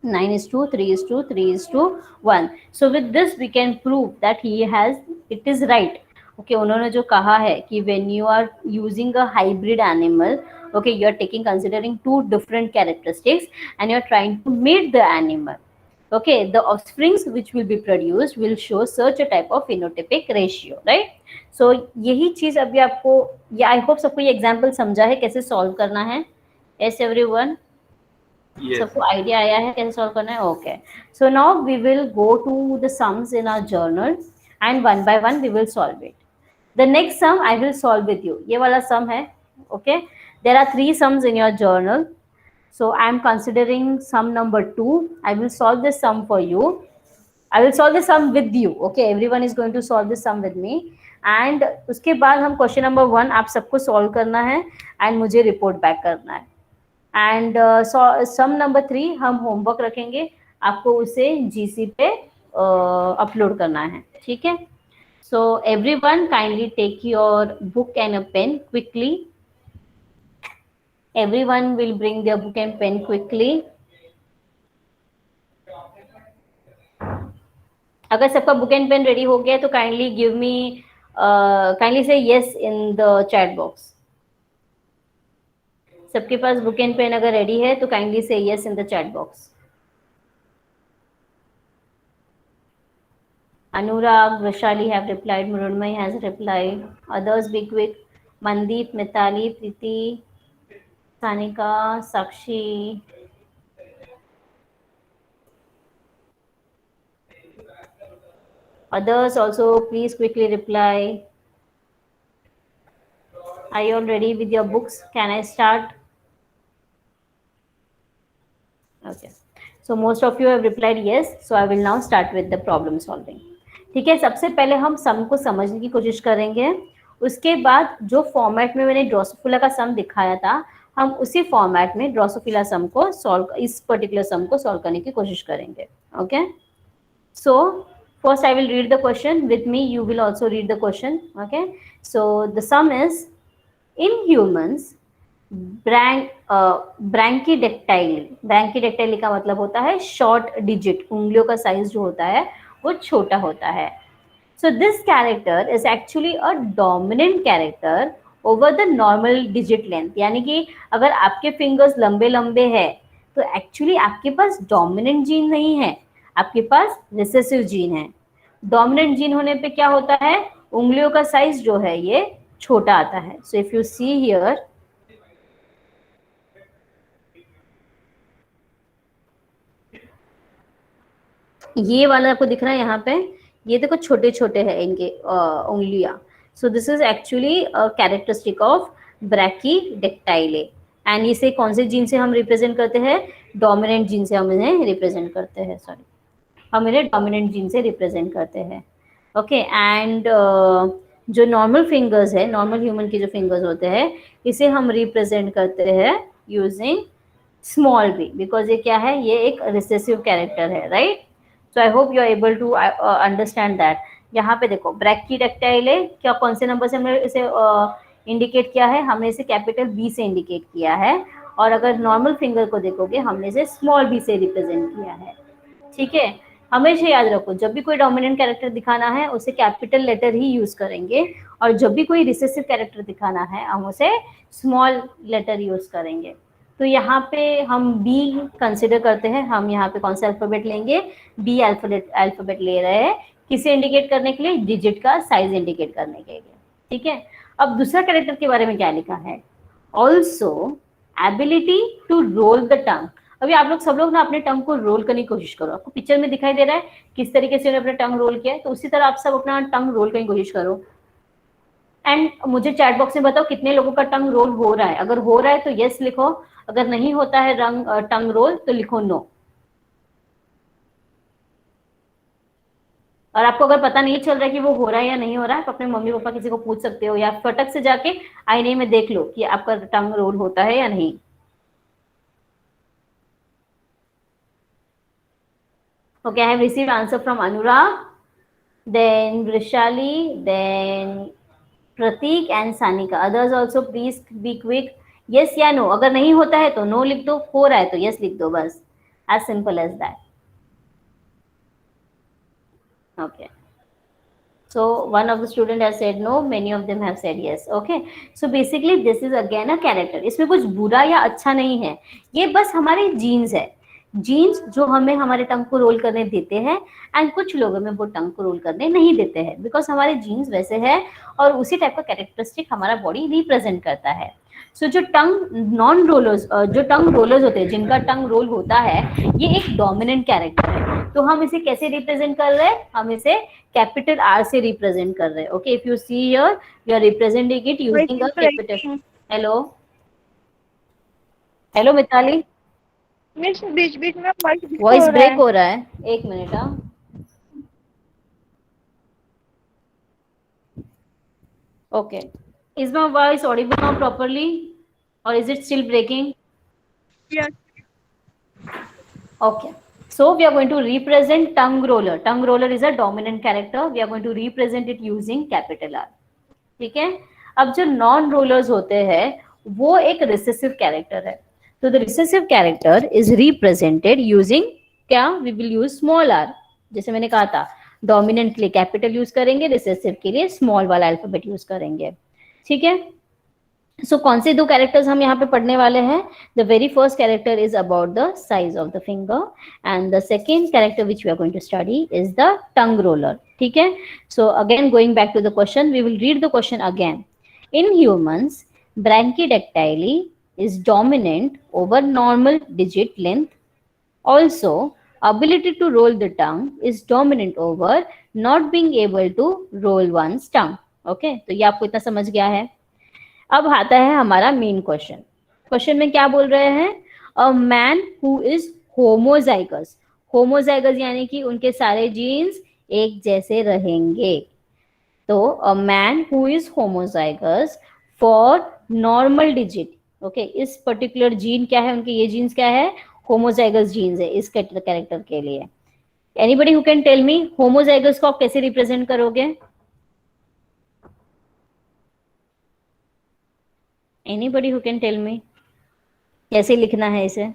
9:3:3:1. So with this we can prove that it is right. Okay, उन्होंने जो कहा है कि when you are using a hybrid animal, okay, you are considering 2 different characteristics and you are trying to mate the animal. Okay, the offsprings which will be produced will show such a type of phenotypic ratio, right? So यही चीज अभी आपको, या I hope सबको ये example समझा है कैसे सॉल्व करना है. Yes everyone? Yes. सबको आइडिया आया है कैसे सॉल्व करना है? Okay, so now we will go to the sums in our journal and one by one we will solve it. The next sum I will solve with you. ये वाला sum है. Okay, there are 3 sums in your journal. So I am considering sum number 2. I will solve this sum for you. I will solve this sum with you. Okay, everyone is going to solve this sum with me. And उसके बाद हम question number 1 आप सबको solve करना है and मुझे report back करना है. एंड सम नंबर 3 हम होमवर्क रखेंगे, आपको उसे जीसी पे अपलोड करना है. ठीक है. So everyone kindly take your book and a pen quickly. Everyone will bring their book and pen quickly. अगर सबका बुक एंड पेन रेडी हो गया तो काइंडली गिव मी काइंडली से yes in the chat box. सबके पास book and pen अगर ready है तो काइंडली से yes in the chat box. Anurag, Vishali have replied. Murunmai has replied. Others be quick. Mandeep, Mitali, Priti, Sanika, Sakshi. Others also please quickly reply. Are you all ready with your books? Can I start? Okay. So most of you have replied yes. So I will now start with the problem solving. ठीक है. सबसे पहले हम सम को समझने की कोशिश करेंगे. उसके बाद जो फॉर्मेट में मैंने ड्रोसोफिला का सम दिखाया था, हम उसी फॉर्मेट में ड्रोसोफिला सम को सॉल्व, इस पर्टिकुलर सम को सॉल्व करने की कोशिश करेंगे. Okay. So first I will read the question. With me you will also read the question. Okay. So the sum is, in humans ब्रैंकीडेक्टाइली का मतलब होता है शॉर्ट डिजिट, उंगलियों का साइज जो होता है वो छोटा होता है. So this character is actually a dominant character over the normal digit length. यानी कि अगर आपके फिंगर्स लंबे लंबे हैं तो एक्चुअली आपके पास डोमिनेंट जीन नहीं है, आपके पास रिसेसिव जीन है. डोमिनेंट जीन होने पे क्या होता है, उंगलियों का साइज जो है ये छोटा आता है. So if you see here, ये वाला आपको दिख रहा है यहाँ पे, ये देखो छोटे छोटे हैं इनके उंगलियां. So this is actually characteristic of brachydactyly. And इसे कौन से जीन से हम रिप्रेजेंट करते हैं, डोमिनेंट जीन से हम इन्हें रिप्रेजेंट करते हैं. सॉरी, हम इन्हें डोमिनेंट जीन से रिप्रेजेंट करते हैं. ओके. एंड जो नॉर्मल फिंगर्स है, नॉर्मल ह्यूमन के जो फिंगर्स होते हैं, इसे हम रिप्रेजेंट करते हैं यूजिंग स्मॉल b, बिकॉज ये क्या है, ये एक रिसेसिव कैरेक्टर है. Right. So I hope you are able to understand that. यहाँ पे देखो ब्रैकीडेक्टाइल है, क्या कौन से नंबर से हमने इसे इंडिकेट किया है, हमने इसे कैपिटल बी से इंडिकेट किया है. और अगर नॉर्मल फिंगर को देखोगे हमने इसे स्मॉल बी से रिप्रेजेंट किया है. ठीक है. हमेशा याद रखो, जब भी कोई डोमिनेंट कैरेक्टर दिखाना है उसे कैपिटल लेटर ही यूज करेंगे, और जब भी कोई रिसेसिव कैरेक्टर दिखाना है हम उसे स्मॉल लेटर यूज करेंगे. तो यहाँ पे हम बी कंसिडर करते हैं. हम यहाँ पे कौन सा अल्फाबेट लेंगे, बी अल्फाबेट ले रहे हैं. किसे इंडिकेट करने के लिए, डिजिट का साइज इंडिकेट करने के लिए. ठीक है. अब दूसरा कैरेक्टर के बारे में क्या लिखा है, also ability to roll the tongue. अभी आप लोग सब लोग ना अपने टंग को रोल करने की कोशिश करो. आपको पिक्चर में दिखाई दे रहा है किस तरीके से अपना टंग रोल किया है, तो उसी तरह आप सब अपना टंग रोल करने की कोशिश करो. एंड मुझे चैट बॉक्स में बताओ कितने लोगों का टंग रोल हो रहा है. अगर हो रहा है तो यस लिखो, अगर नहीं होता है टंग रोल तो लिखो नो. और आपको अगर पता नहीं चल रहा है कि वो हो रहा है या नहीं हो रहा है, तो अपने मम्मी पापा किसी को पूछ सकते हो, या फटक से जाके आईने में देख लो कि आपका टंग रोल होता है या नहीं. Okay, I have received answer from Anurag, then Vrishali, then Pratik and Sanika. Others also please be quick. Yes या no. अगर नहीं होता है तो no लिख दो, हो रहा है तो yes लिख दो, बस. As simple as that. Okay. So one of the student has said no, many of them have said yes. Okay. So basically this is again a character. इसमें कुछ बुरा या अच्छा नहीं है, ये बस हमारे जीन्स है. जीन्स जो हमें हमारे टंग को रोल करने देते हैं, एंड कुछ लोग हमें वो टंग को रोल करने नहीं देते हैं, बिकॉज हमारे जीन्स वैसे है और उसी टाइप का कैरेक्टरिस्टिक हमारा बॉडी रिप्रेजेंट करता है. सो जो टंग रोलर्स होते हैं, जिनका टंग रोल होता है, ये एक डोमिनेंट कैरेक्टर है। तो हम इसे कैसे रिप्रेजेंट कर रहे हैं? हम इसे कैपिटल आर से रिप्रेजेंट कर रहे हैं। Okay, if you see here, we are representing it Voice using a is capital. breaking. Hello hello Mitali, miss बीच बीच में वॉइस ब्रेक वॉइस हो रहा ब्रेक है. हो रहा है, एक मिनट। हाँ, okay, is my voice audible now properly और is it still breaking? Yes. Okay, so we are going to represent tongue roller. Tongue roller is a dominant character. We are going to represent it using capital R. ठीक है। अब जो non rollers होते हैं वो एक recessive character है। तो the recessive character is represented using क्या? We will use small R. जैसे मैंने कहा था, डोमिनेंट के लिए कैपिटल यूज करेंगे, रिसेसिव के लिए स्मॉल वाला अल्फाबेट यूज करेंगे। ठीक है। सो कौन से दो कैरेक्टर्स हम यहाँ पे पढ़ने वाले हैं? The very first character is about the size of the finger and the second character which we are going to study is the tongue roller. ठीक है। So again going back to the question, we will read the question again. In humans, brachydactyly is dominant over normal digit length. Also, ability to roll the tongue is dominant over not being able to roll one's tongue. Okay, तो ये आपको इतना समझ गया है। अब आता है हमारा मेन क्वेश्चन। क्वेश्चन में क्या बोल रहे हैं? A man who is homozygous. Homozygous यानी कि उनके सारे जीन्स एक जैसे रहेंगे। तो a man who is homozygous for normal digit. Okay, इस पर्टिकुलर जीन क्या है उनके? ये जीन्स क्या है? होमोजाइगस जीन्स है इस कैरेक्टर के लिए। Anybody who can tell me homozygous को आप कैसे रिप्रेजेंट करोगे? Anybody who can tell me कैसे लिखना है इसे?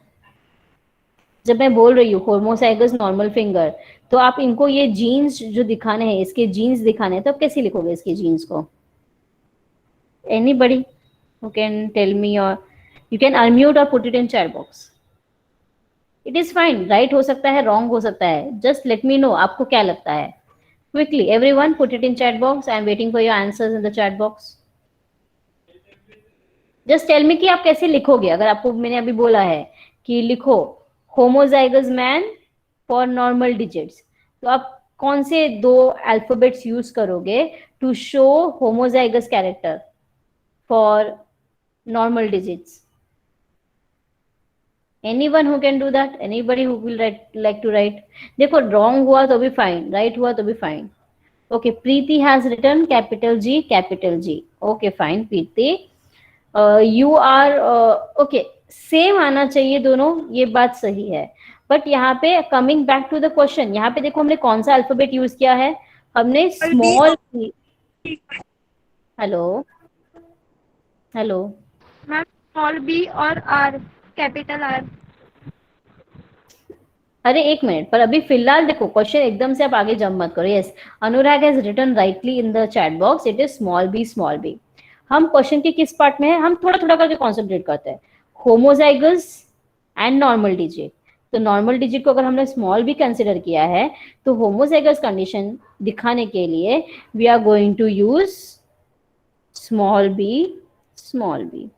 जब मैं बोल रही हूँ होमोसाइगस नॉर्मल फिंगर, तो आप इनको ये जीन्स जो दिखाने हैं, इसके जीन्स दिखाने हैं, तो आप कैसे लिखोगे इसके जीन्स को? Anybody who can tell me? और यू कैन अनम्यूट और put it in chat box. It is fine, right हो सकता है, रॉन्ग हो सकता है, जस्ट लेट मी नो आपको क्या लगता है। Quickly everyone put it in chat box. I am waiting for your answers in the chat box. Just tell me कि आप कैसे लिखोगे। अगर आपको मैंने अभी बोला है कि लिखो homozygous man for normal digits, तो आप कौन से दो अल्फाबेट्स यूज करोगे to show homozygous character for normal digits? Anyone who can do that? Anybody who will like to write? देखो, रॉन्ग हुआ तो भी फाइन, राइट हुआ तो भी fine. Okay, Preeti has written capital G, capital G. Okay fine Preeti, you are okay, same आना चाहिए दोनों, ये बात सही है। बट यहाँ पे coming back to the question, यहाँ पे देखो हमने कौन सा अल्फाबेट यूज किया है? हमने small. Hello hello, ma'am small B और आर, कैपिटल आर. अरे एक मिनट, पर अभी फिलहाल देखो क्वेश्चन एकदम से आप आगे जंप मत करो। Yes, Anurag has written rightly in the chat box, it is small B, small B. हम क्वेश्चन के किस पार्ट में है? हम थोड़ा थोड़ा करके कॉन्सेंट्रेट करते हैं। Homozygous and normal digit. तो नॉर्मल डिजिट को अगर हमने स्मॉल बी कंसिडर किया है, तो होमोजाइगस कंडीशन दिखाने के लिए we are going to use small B, small B.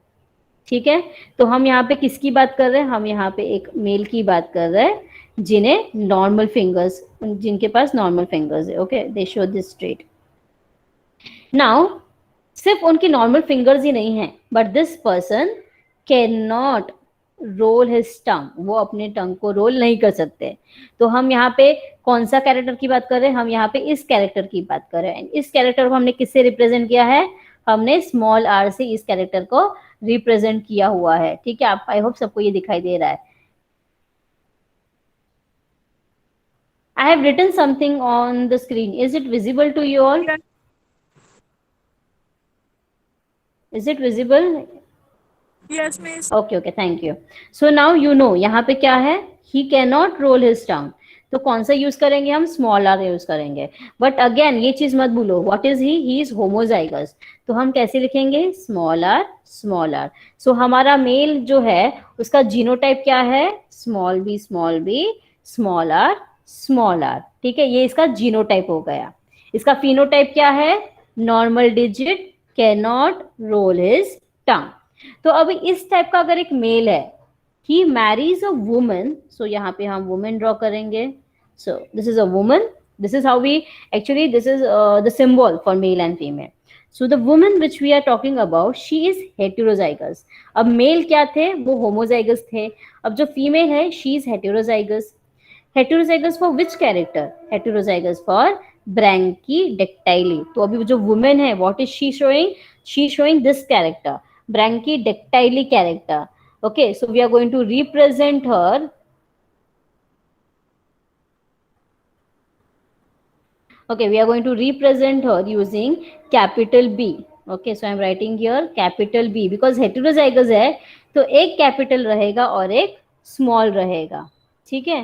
ठीक है। तो हम यहाँ पे किसकी बात कर रहे हैं? हम यहाँ पे एक मेल की बात कर रहे हैं जिन्हें नॉर्मल फिंगर्स, जिनके पास नॉर्मल फिंगर्स है। Okay, they show this straight. Now सिर्फ उनकी नॉर्मल फिंगर्स ही नहीं है, but this person can not role his टंग। वो अपने टंग को रोल नहीं कर सकते। तो हम यहाँ पे कौन सा कैरेक्टर की बात कर रहे हैं? हम यहाँ पे इस कैरेक्टर की बात कर रहे हैं। इस कैरेक्टर को हमने किससे रिप्रेजेंट किया है? हमने स्मॉल आर से इस कैरेक्टर को रिप्रेजेंट किया हुआ है। ठीक है, आप आई होप सबको ये दिखाई दे रहा है। I have written something on the screen. Is it visible to you all? Is it visible? Yes, miss. Okay, okay, thank you. So now you know यहाँ पे क्या है? He cannot roll his tongue. तो कौन सा use करेंगे? हम small R use करेंगे। बट अगेन ये चीज मत भूलो, what is he is homozygous. तो हम कैसे लिखेंगे? Small R, small R. So हमारा मेल जो है उसका जीनोटाइप क्या है? Small B, small B, small R, small R. ठीक है, ये इसका जीनोटाइप हो गया। इसका फिनोटाइप क्या है? Normal digit can not role his टंग। तो अब इस टाइप का अगर एक मेल है, ही मैरीज अ वुमन, सो यहाँ पे हम वुमन ड्रॉ करेंगे. So this is a woman, this is how we actually, this is the symbol for male and female. So the woman which we are talking about, she is heterozygous. अब male क्या थे, वो homozygous थे. अब जो female है, she is heterozygous. Heterozygous for which character, heterozygous for brachydactyly. तो अभी जो वुमेन है, what is she showing this character, brachydactyly character. Okay, so we are going to represent her. Okay, we are going to represent her using capital B. Okay, so I am writing here capital B because heterozygous है, तो एक capital रहेगा और एक small रहेगा. ठीक है.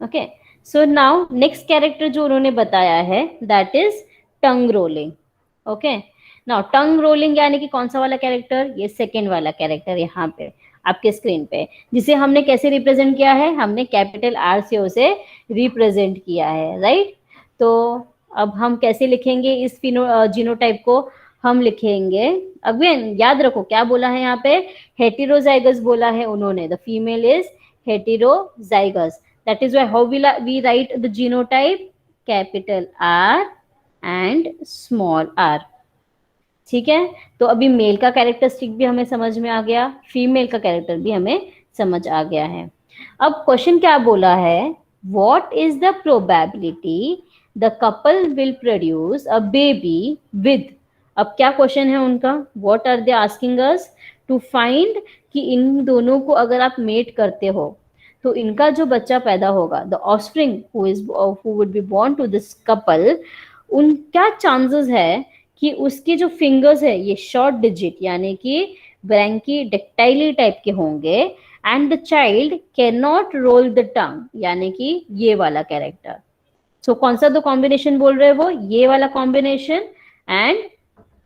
Okay, so now next character जो उन्होंने बताया है, that is tongue rolling. Okay, now tongue rolling यानी कि कौन सा वाला कैरेक्टर, ये सेकेंड वाला कैरेक्टर यहाँ पे आपके स्क्रीन पे, जिसे हमने कैसे रिप्रेजेंट किया है, हमने कैपिटल आर से उसे रिप्रेजेंट किया है, राइट. तो अब हम कैसे लिखेंगे इस जीनोटाइप को, हम लिखेंगे, अगेन याद रखो क्या बोला है यहाँ पे, हेटेरोजाइगस बोला है उन्होंने, the female is heterozygous. That is why how we write the genotype, capital R and small r. ठीक है. तो अभी मेल का कैरेक्टरिस्टिक भी हमें समझ में आ गया, फीमेल का कैरेक्टर भी हमें समझ आ गया है. अब क्वेश्चन क्या बोला है, what is the probability the couple will produce a baby with. अब क्या क्वेश्चन है उनका, what are they asking us to find कि इन दोनों को अगर आप मेट करते हो तो इनका जो बच्चा पैदा होगा, the offspring who would be born to this couple, उनका चांसेस है कि उसके जो फिंगर्स है ये शॉर्ट डिजिट यानी कि ब्रैंकीडेक्टाइली टाइप के होंगे, and the child can not roll the tongue यानी कि ये वाला कैरेक्टर. सो कौन सा दो कॉम्बिनेशन बोल रहे हैं वो, ये वाला कॉम्बिनेशन एंड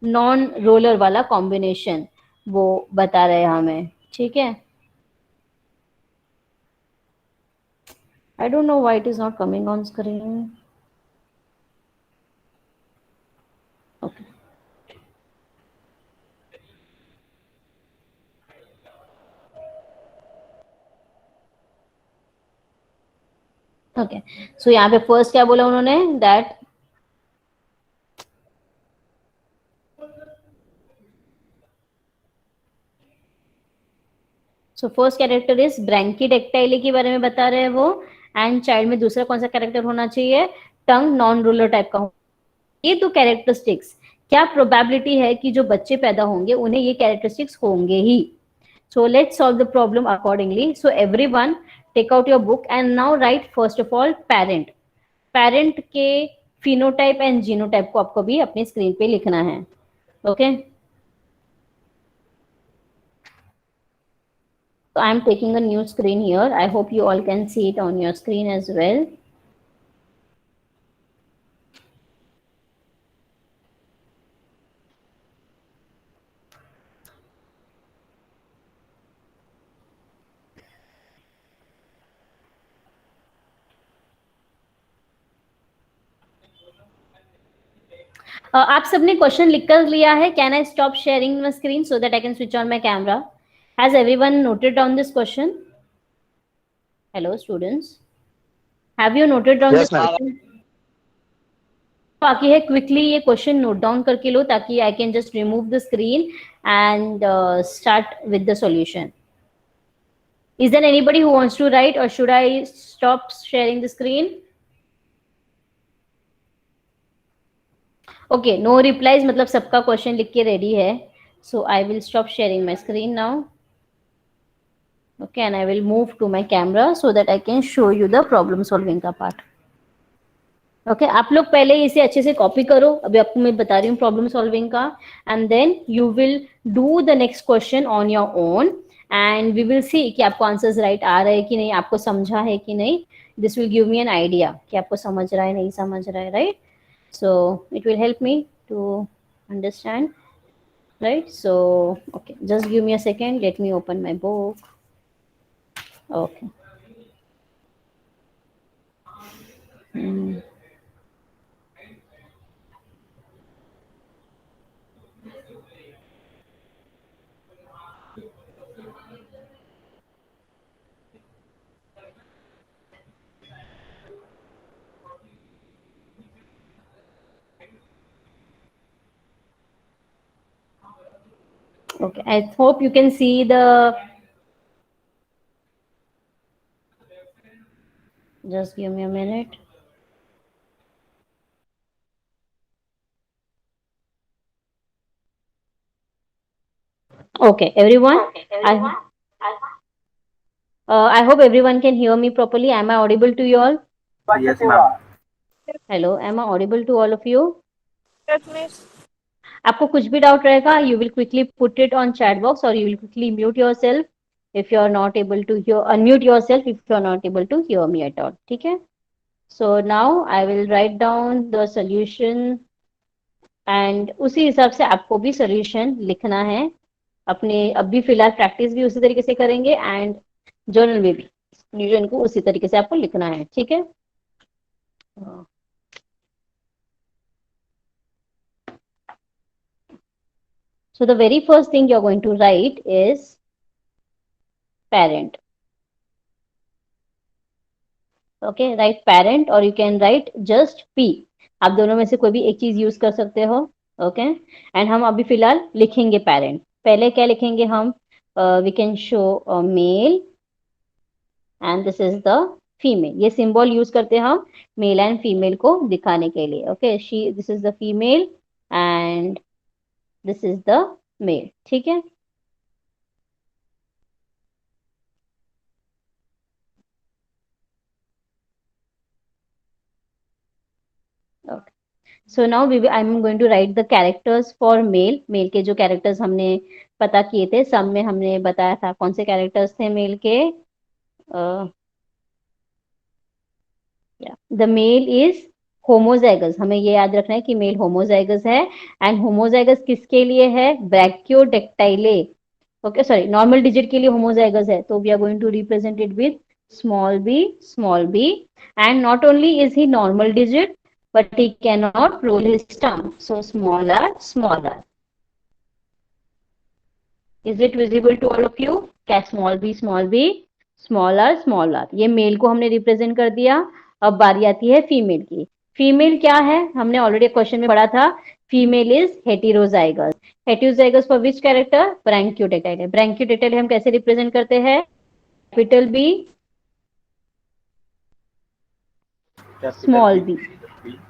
नॉन रोलर वाला कॉम्बिनेशन, वो बता रहे हैं हमें. ठीक है. I don't know why it is not coming on screen. Okay. Okay. So यहाँ पे फर्स्ट क्या बोला उन्होंने, that so first character is brachydactyly के बारे में बता रहे हैं वो, एंड चाइल्ड में दूसरा कौन सा कैरेक्टर होना चाहिए, टंग नॉन रूलर टाइप का. ये दो कैरेक्टरिस्टिक्स, क्या प्रोबेबिलिटी है कि जो बच्चे पैदा होंगे उन्हें ये कैरेक्टरिस्टिक्स होंगे ही. So let's solve the problem accordingly. So everyone take out your book and now write first of all parent. Parent के phenotype and genotype को आपको भी अपनी स्क्रीन पे लिखना है. Okay. So I am taking a new screen here. I hope you all can see it on your screen as well. आप सबने क्वेश्चन लिख कर लिया है, can I stop sharing my screen so that I can switch on my camera. Has everyone noted down this question? Hello students, have you noted down this question? बाकी है, quickly ये question note down करके लो ताकि I can just remove the screen and start with the solution. Is there anybody who wants to write or should I stop sharing the screen? Okay, no replies मतलब सबका question लिख के ready है. So I will stop sharing my screen now. Okay, and I will move to my camera so that I can show you the problem solving का part. Okay आप लोग पहले इसे अच्छे से कॉपी करो, अभी आपको मैं बता रही हूँ प्रॉब्लम सॉल्विंग का, and then you will do the next question on your own and we will see कि आपको आंसर्स राइट आ रहे हैं कि नहीं, आपको समझा है कि नहीं. This will give me an idea कि आपको समझ रहा है नहीं समझ रहा है, right. So it will help me to understand, right. So okay, just give me a second, let me open my book. Okay. Okay, I hope you can see the. Just give me a minute. Okay, everyone. I hope everyone can hear me properly. Am I audible to you all? Yes, ma'am. Hello, am I audible to all of you? Yes, miss. आपको कुछ भी doubt रहेगा, you will quickly put it on chat box or you will quickly mute yourself if you are not able to hear, unmute yourself if you are not able to hear me at all. ठीक है? So now I will write down the solution and उसी हिसाब से आपको भी solution लिखना है. अपने अभी फिलहाल प्रैक्टिस भी उसी तरीके से करेंगे एंड जर्नल में भी सॉल्यूशन को उसी तरीके से आपको लिखना है. ठीक है? So the very first thing you're going to write is parent. Okay, write parent or you can write just P. आप दोनों में से कोई भी एक चीज यूज कर सकते हो. ओके, एंड हम अभी फिलहाल लिखेंगे parent. पहले क्या लिखेंगे हम? We can show a male and this is the female. ये सिंबल यूज करते हैं हम मेल एंड फीमेल को दिखाने के लिए. Okay, she, this is the female and this is the male. ठीक है? Okay, so now I am going to write the characters for male. Male के जो कैरेक्टर्स हमने पता किए थे, सब में हमने बताया था कौन से कैरेक्टर्स थे मेल के. The male is homozygous. हमें ये याद रखना है कि मेल होमोजाइगस है एंड होमोजाइगस किसके लिए है? Brachydactyly. Okay, sorry, normal digit के लिए होमोजाइगस है, तो we are going to represent it with small B and not only is he normal digit but he cannot roll his tongue, so small r. Is it visible to all of you? क्या small b small r. ये mail को हमने represent कर दिया. अब बारी आती है फीमेल की. फीमेल क्या है? हमने ऑलरेडी क्वेश्चन में पढ़ा था. Female is heterozygous. Heterozygous for which character? Brachydactyl. Brachydactyl हम कैसे रिप्रेजेंट करते हैं? Capital B small B.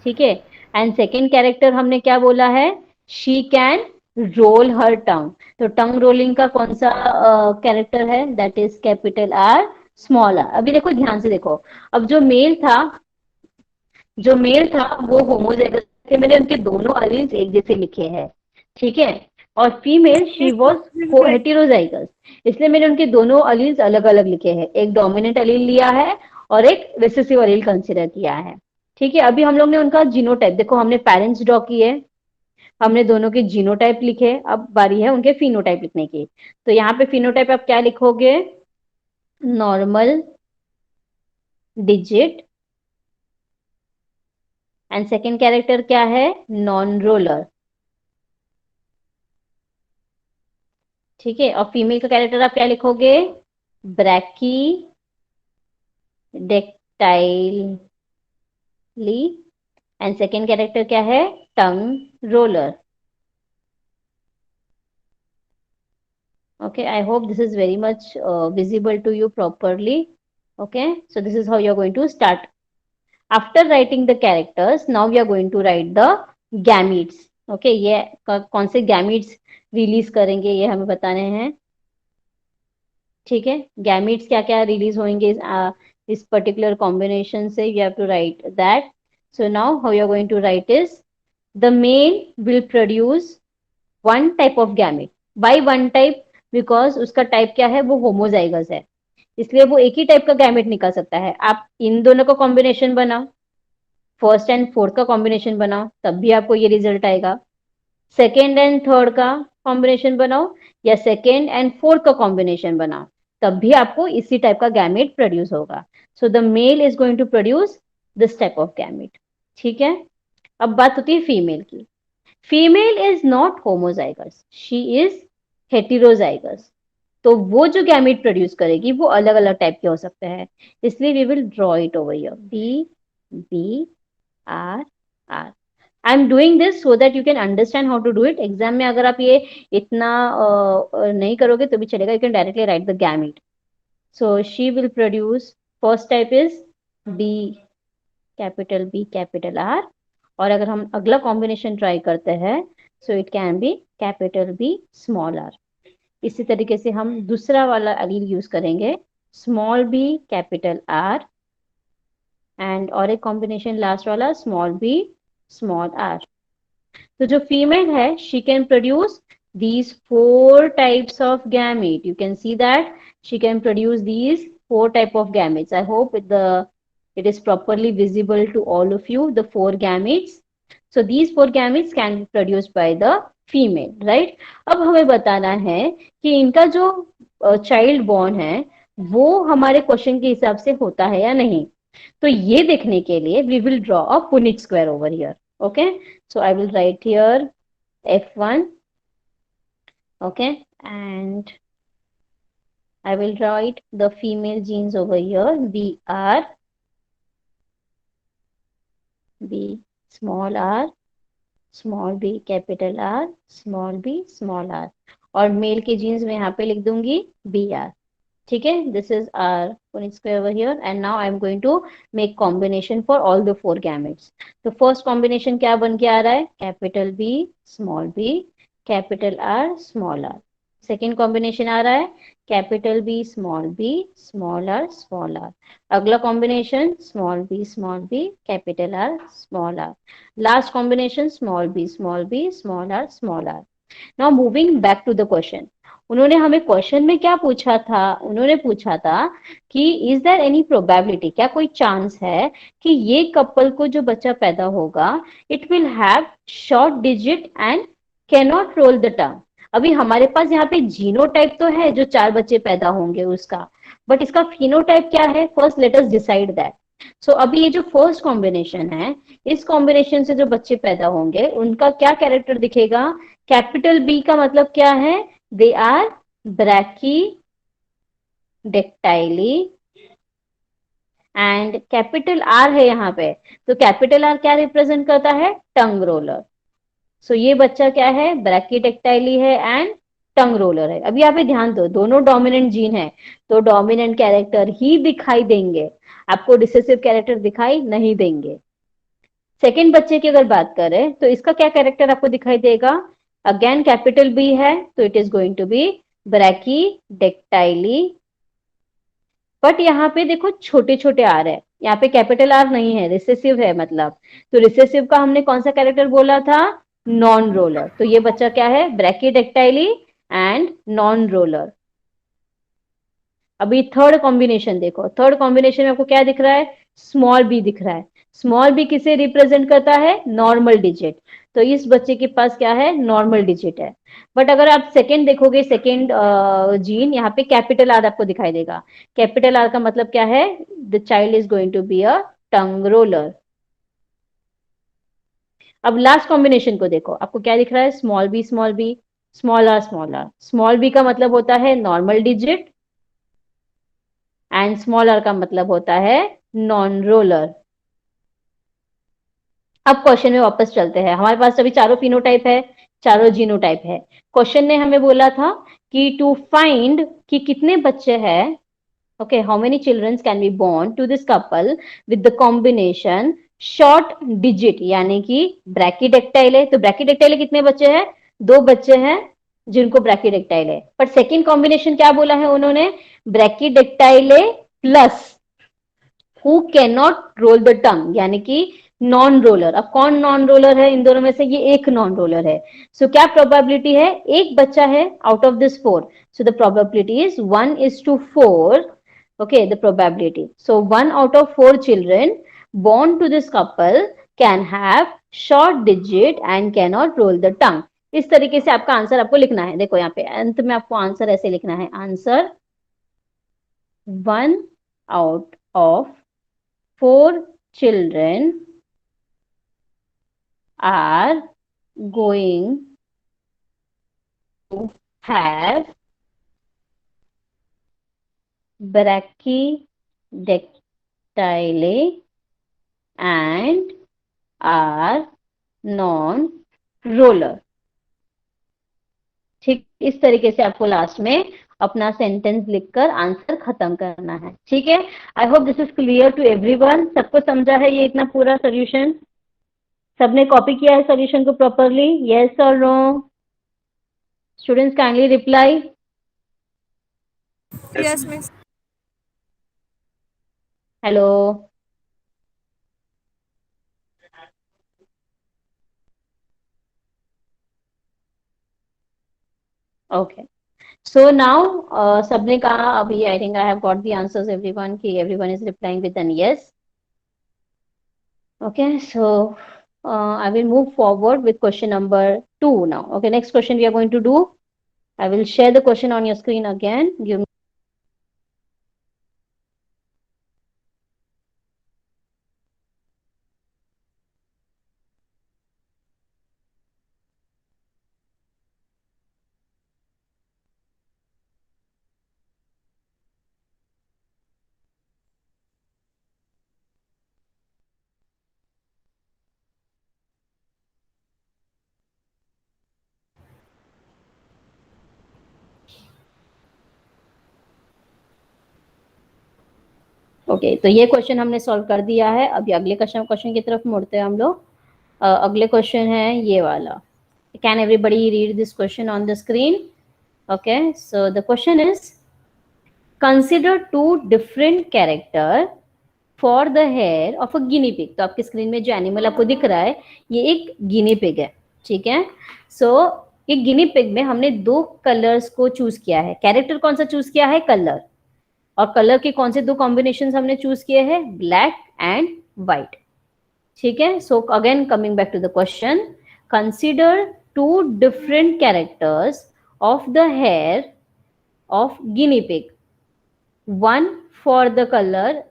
ठीक है? एंड सेकेंड कैरेक्टर हमने क्या बोला है? She can roll her tongue. तो टंग रोलिंग का कौन सा कैरेक्टर है? That is capital R small R. अभी देखो, ध्यान से देखो. अब जो मेल था वो होमोजाइगस थे. मैंने उनके दोनों अलील्स एक जैसे लिखे हैं. ठीक है? और फीमेल शी वॉज हेटेरोजाइगस, इसलिए मैंने उनके दोनों अलील्स अलग अलग लिखे हैं. एक डोमिनेंट अलील लिया है और एक रिसेसिव अलील कंसिडर किया है. ठीक है? अभी हम लोग ने उनका जीनोटाइप देखो, हमने पेरेंट्स ड्रॉ किए, हमने दोनों के जीनोटाइप लिखे. अब बारी है उनके फिनोटाइप लिखने की. तो यहाँ पे फिनोटाइप आप क्या लिखोगे? Normal digit and second character क्या है? Non roller. ठीक है? और फीमेल का कैरेक्टर आप क्या लिखोगे? ब्रैकी डेक्टाइली एंड सेकेंड कैरेक्टर क्या है? टंग roller. Okay, I hope this is very much visible to you properly. Okay, so this is how you are going to start. After writing the characters, now we are going to write the gametes. Okay, ये कौन से gametes release करेंगे ये हमें बताने हैं. ठीक है? gametes क्या क्या रिलीज होंगे इस पर्टिकुलर कॉम्बिनेशन से, you have to write that. So now how you are going to write is the male will produce one type of gamete. By one type because उसका टाइप क्या है? वो homozygous है, इसलिए वो एक ही टाइप का गैमेट निकाल सकता है. आप इन दोनों का कॉम्बिनेशन बनाओ, फर्स्ट एंड फोर्थ का कॉम्बिनेशन बनाओ, तब भी आपको ये रिजल्ट आएगा. सेकेंड एंड थर्ड का कॉम्बिनेशन बनाओ या सेकेंड एंड फोर्थ का कॉम्बिनेशन बनाओ, तब भी आपको इसी टाइप का गैमेट प्रोड्यूस होगा. So the male is going to produce this type of gamete. ठीक है? अब बात होती है फीमेल की. Female is not homozygous, she is heterozygous. तो वो जो गैमेट प्रोड्यूस करेगी वो अलग अलग टाइप के हो सकते हैं, इसलिए we will draw it over here. B B R R. I am doing this so that you can understand how to do it. Exam में अगर आप ये इतना नहीं करोगे तो भी चलेगा. You can directly write the gamete. So she will produce, first type is B capital B capital R. और अगर हम अगला कॉम्बिनेशन ट्राई करते हैं, so it can be capital B small R. इसी तरीके से हम दूसरा वाला एलील यूज करेंगे, small B capital R, and और एक कॉम्बिनेशन लास्ट वाला स्मॉल बी स्मॉल आर. तो जो फीमेल है, she can produce these four types of gamete. You can see that she can produce these four type of gametes. I hope it is properly visible to all of you, the four gametes. So these four gametes can be produced by the female, right? अब हमें बताना है कि इनका जो child born है वो हमारे क्वेश्चन के हिसाब से होता है या नहीं. तो ये देखने के लिए we will draw a Punnett square over here. Okay, so I will write here F1. Okay, and I will write the female genes over here, BR, B small r, small b capital R, small b small r. और male के genes में यहाँ पे लिख दूंगी BR. ठीक है, this is our Punnett square over here, and now I'm going to make combination for all the four gametes. तो फर्स्ट कॉम्बिनेशन क्या बन के आ रहा है, capital B small B capital R small R. Second combination आ रहा है कैपिटल बी स्मॉल आर. अगला combination small B capital R small R. Last combination small B small R. Now moving back to the question. उन्होंने हमें question में क्या पूछा था, उन्होंने पूछा था कि इज देयर एनी प्रोबेबिलिटी, क्या कोई चांस है कि ये कपल को जो बच्चा पैदा होगा it will have short digit and can not roll the tongue. अभी हमारे पास यहाँ पे जीनोटाइप तो है जो 4 बच्चे पैदा होंगे उसका, बट इसका फिनोटाइप क्या है, first let us decide that. So अभी ये जो फर्स्ट कॉम्बिनेशन है, इस कॉम्बिनेशन से जो बच्चे पैदा होंगे उनका क्या कैरेक्टर दिखेगा. कैपिटल बी का मतलब क्या है, they are brachydactyly, and capital R है यहाँ पे, तो कैपिटल आर क्या रिप्रेजेंट करता है, टंग रोलर. सो ये बच्चा क्या है, ब्रैकीडेक्टाइली है एंड टंग रोलर है. अभी यहाँ पे ध्यान दो, दोनों डोमिनेंट जीन है तो डोमिनेंट कैरेक्टर ही दिखाई देंगे, आपको रिसेसिव कैरेक्टर दिखाई नहीं देंगे. सेकेंड बच्चे की अगर बात करें तो इसका क्या कैरेक्टर आपको दिखाई देगा, अगेन कैपिटल बी है तो it is going to be brachydactyly. But यहाँ पे देखो छोटे छोटे आर है, यहाँ पे कैपिटल आर नहीं है, रिसेसिव है मतलब. तो रिसेसिव का हमने कौन सा कैरेक्टर बोला था, नॉन रोलर. तो ये बच्चा क्या है, ब्रैकीडेक्टाइली एंड नॉन रोलर. अभी थर्ड कॉम्बिनेशन देखो, थर्ड कॉम्बिनेशन में आपको क्या दिख रहा है, स्मॉल बी दिख रहा है. स्मॉल बी किसे रिप्रेजेंट करता है, नॉर्मल डिजिट. तो इस बच्चे के पास क्या है, नॉर्मल डिजिट है. बट अगर आप सेकेंड देखोगे, सेकेंड जीन, यहाँ पे कैपिटल आर आपको दिखाई देगा. कैपिटल आर का मतलब क्या है, the child is going to be a tongue roller. अब लास्ट कॉम्बिनेशन को देखो, आपको क्या दिख रहा है, small B small R small R. Small B का मतलब होता है normal digit and small R का मतलब होता है नॉन रोलर. अब क्वेश्चन में वापस चलते हैं. हमारे पास अभी चारों फिनोटाइप है, चारों जीनोटाइप है. क्वेश्चन ने हमें बोला था कि टू फाइंड कि कितने बच्चे हैं, okay, how many children can be born to this couple with the combination short digit, यानी कि ब्रैकीडेक्टाइल है. तो ब्रैकीडेक्टाइल कितने बच्चे हैं, 2 बच्चे हैं जिनको ब्रैकीडेक्टाइल है. पर सेकेंड कॉम्बिनेशन क्या बोला है उन्होंने, brachydactyl plus who can not roll the tongue, यानी कि नॉन रोलर. अब कौन नॉन रोलर है इन दोनों में से, ये एक नॉन रोलर है. सो क्या प्रोबेबिलिटी है, एक बच्चा है out of this 4. So the probability is 1:4. okay, the probability. So 1 out of 4 children born to this couple can have short digit and cannot roll the tongue. इस तरीके से आपका आंसर आपको लिखना है. देखो यहाँ पे अंत में आपको आंसर ऐसे लिखना है, answer 1 out of 4 children are going to have brachydactyly and are non roller. ठीक, इस तरीके से आपको लास्ट में अपना सेंटेंस लिखकर आंसर खत्म करना है। ठीक है, I hope this is clear to everyone. सबको समझा है ये इतना पूरा सोल्यूशन? सबने कॉपी किया है सोल्यूशन को प्रॉपरली? यस और no? Students kindly reply. Yes, Yes, miss. Hello? Okay, so now सबने कहा अभी, I think I have got the answers everyone, कि everyone is replying with an yes. Okay, so I will move forward with question number 2 now. Okay, next question we are going to do. I will share the question on your screen again. Give me. Okay, तो ये question हमने solve कर दिया है। अभी अगले question की तरफ मुड़ते हैं हम लोग। अगले क्वेश्चन है ये वाला। Can everybody read this question on the screen? Okay, so the question is, consider two different character for the hair of a guinea pig. तो आपकी स्क्रीन में जो एनिमल आपको दिख रहा है ये एक गिनी पिग है। ठीक है, सो ये गिनी पिग में हमने दो कलर्स को चूज किया है। कैरेक्टर कौन सा चूज किया है? कलर। और कलर के कौन से दो कॉम्बिनेशन हमने चूज किए हैं? Black and white. ठीक है, so again coming back to the question, consider two different characters of the hair of guinea pig, one for the colour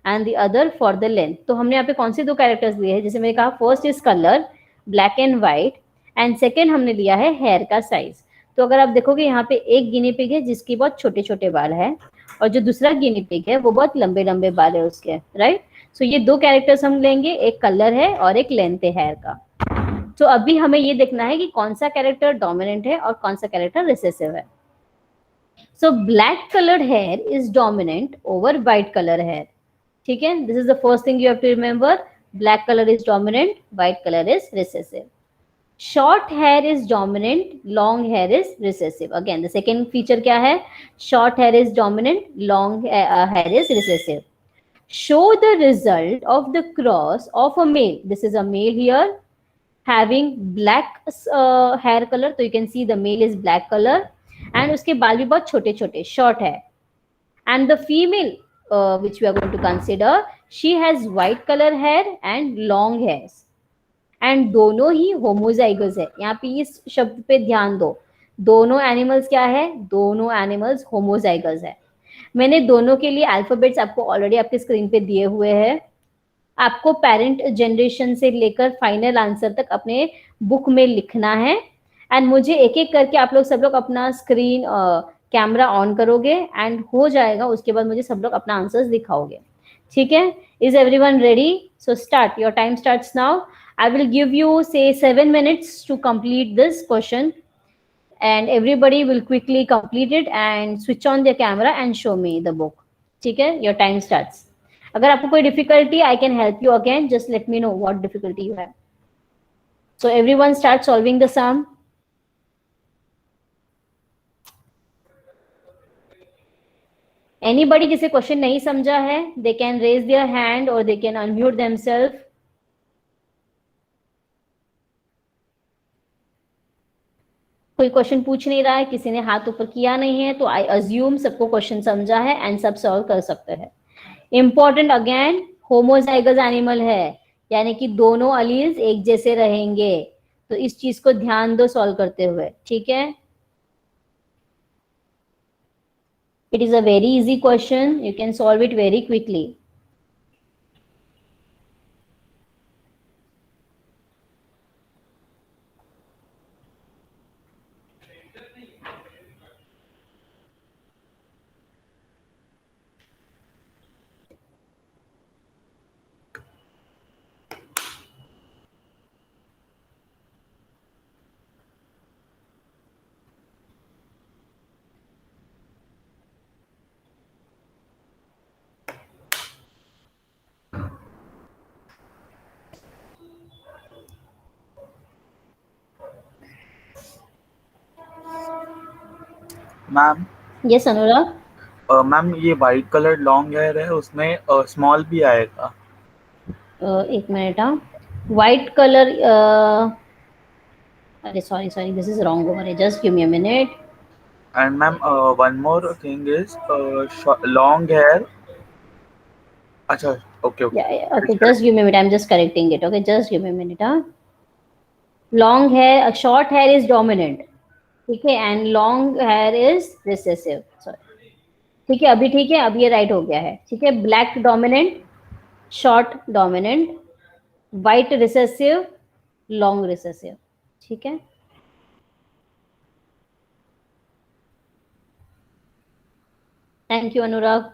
and the other for the length. तो हमने यहाँ पे कौन से दो कैरेक्टर्स लिए हैं? जैसे मैंने कहा, first is colour, black and white, and second हमने लिया है हेयर का साइज। तो अगर आप देखोगे यहाँ पे एक गिनी पिग है जिसकी बहुत छोटे छोटे बाल है, और जो दूसरा गिनी पिग है वो बहुत लंबे लंबे बाल है उसके, राइट? सो ये दो कैरेक्टर्स हम लेंगे, एक कलर है और एक लेंथ है हेयर का। तो अभी हमें ये देखना है कि कौन सा कैरेक्टर डोमिनेंट है और कौन सा कैरेक्टर रिसेसिव है। So black colored hair is dominant over white color hair. ठीक है, this is the first thing you have to remember. Black color is dominant, white color is recessive. Short hair is dominant, long hair is recessive. Again, the second feature क्या है? Short hair is dominant, long hair is recessive. Show the result of the cross of a male. This is a male here having black hair color. तो you can see the male is black color and उसके बाल भी बहुत छोटे छोटे short है. And the female which we are going to consider, she has white color hair and long hairs. And दोनों ही homozygous है। यहाँ पे इस शब्द पे ध्यान दो, दोनों एनिमल्स क्या है? दोनों एनिमल्स होमोजाइगस है। मैंने दोनों के लिए अल्फाबेट्स आपको ऑलरेडी आपके स्क्रीन पे दिए हुए हैं। आपको पेरेंट जनरेशन से लेकर फाइनल आंसर तक अपने बुक में लिखना है, एंड मुझे एक एक करके आप लोग सब लोग अपना स्क्रीन कैमरा ऑन करोगे एंड हो जाएगा, उसके बाद मुझे सब लोग अपना आंसर्स दिखाओगे। ठीक है, is everyone ready? So start, your time starts now. I will give you say 7 minutes to complete this question, and everybody will quickly complete it and switch on their camera and show me the book. ठीक है, your time starts. अगर आपको कोई difficulty, I can help you again. Just let me know what difficulty you have. So everyone start solving the sum. Anybody जिसे question नहीं समझा है, they can raise their hand or they can unmute themselves. कोई question पूछ नहीं रहा है, किसी ने हाथ ऊपर किया नहीं है, तो आई अज्यूम सबको क्वेश्चन समझा है एंड सब सॉल्व कर सकते हैं। इंपॉर्टेंट अगेन, होमोजाइगस एनिमल है, यानी कि दोनों अलील्स एक जैसे रहेंगे, तो इस चीज को ध्यान दो सॉल्व करते हुए। ठीक है, it is a very easy question, you can solve it very quickly. Ma'am Yes, Anurag. Ma'am ये वाइट कलर लॉन्ग हेयर है, उसमें स्मॉल भी आएगा? एक मिनट, हाँ. White color. अरे sorry sorry, this is wrong over. Just give me a minute. And ma'am one more thing is long hair. अच्छा, okay okay. Yeah, okay, just give me a minute. I'm just correcting it. Okay, just give me a minute. Huh? Long hair, short hair is dominant. ठीक है, and long here is recessive. Sorry. ठीक है, अभी ठीक है, अब ये right हो गया है. ठीक है, black dominant, short dominant, white recessive, long recessive. ठीक है. Thank you Anurag.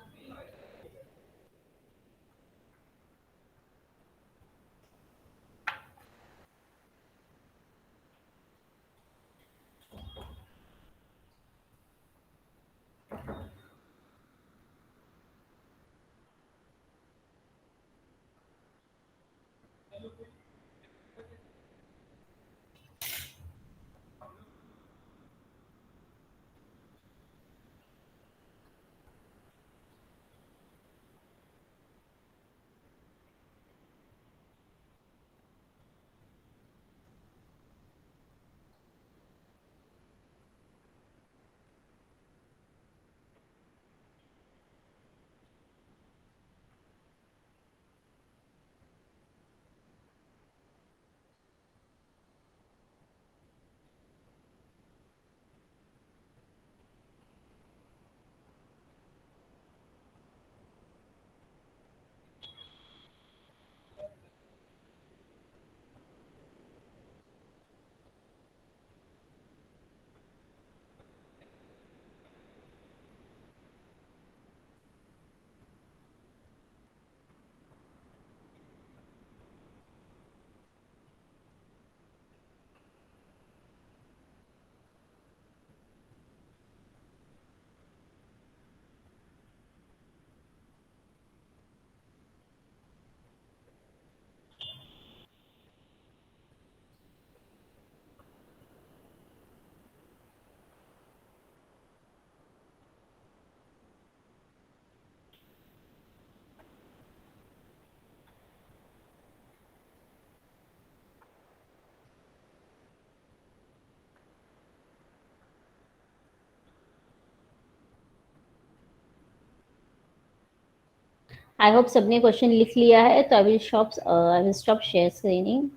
I hope सबने क्वेश्चन लिख लिया है, तो I will stop share screening.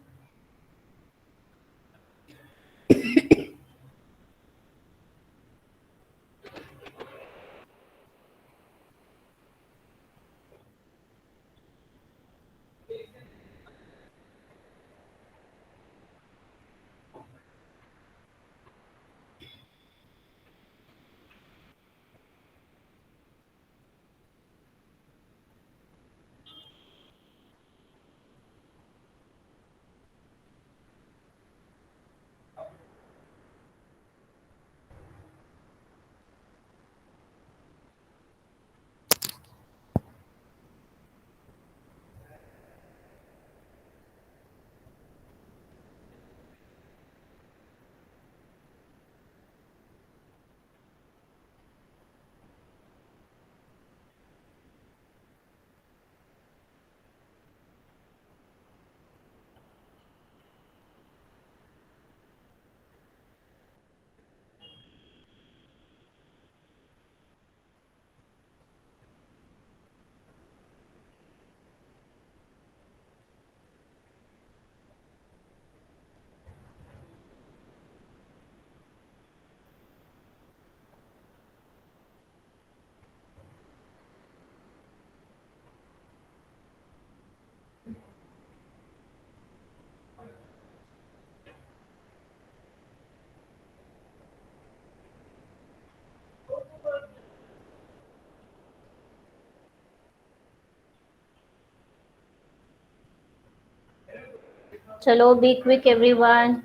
चलो, be quick everyone.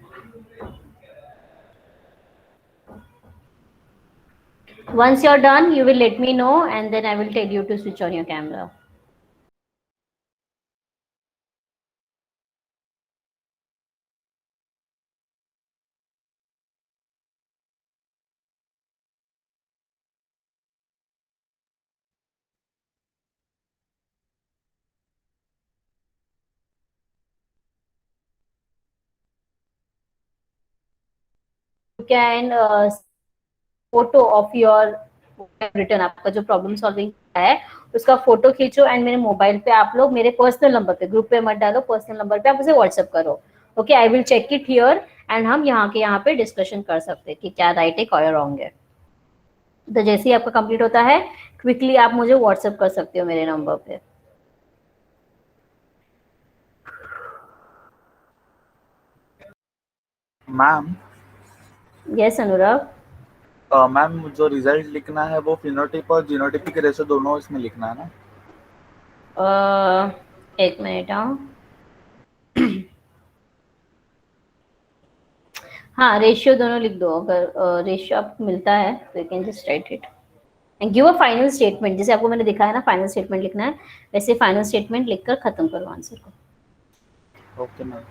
Once you're done, you will let me know, and then I will tell you to switch on your camera. Can photo of your return, आपका जो problem solving है उसका photo खींचो and मेरे mobile पे आप लोग मेरे पर्सनल नंबर पे, ग्रुप पे मत डालो, पर्सनल नंबर पे आप मुझे व्हाट्सएप करो. Okay, I will check it here and हम यहाँ पे डिस्कशन कर सकते हैं कि क्या राइट है क्या रॉन्ग है. तो जैसे ही आपका कंप्लीट होता है क्विकली आप मुझे व्हाट्सएप कर सकते हो मेरे नंबर पे. मैम, यस अनुराग. मैम जो रिजल्ट लिखना है वो फिनोटिप और जीनोटिप के रेशो दोनों इसमें लिखना है ना? एक मिनट. हाँ, रेशियो दोनों लिख दो. अगर रेशियो आपको मिलता है तो you can just right it and give a final statement. जैसे आपको मैंने दिखाया ना फाइनल स्टेटमेंट लिखना है, वैसे फाइनल स्टेटमेंट लिखकर खत्म करो आंसर को. Okay ma'am.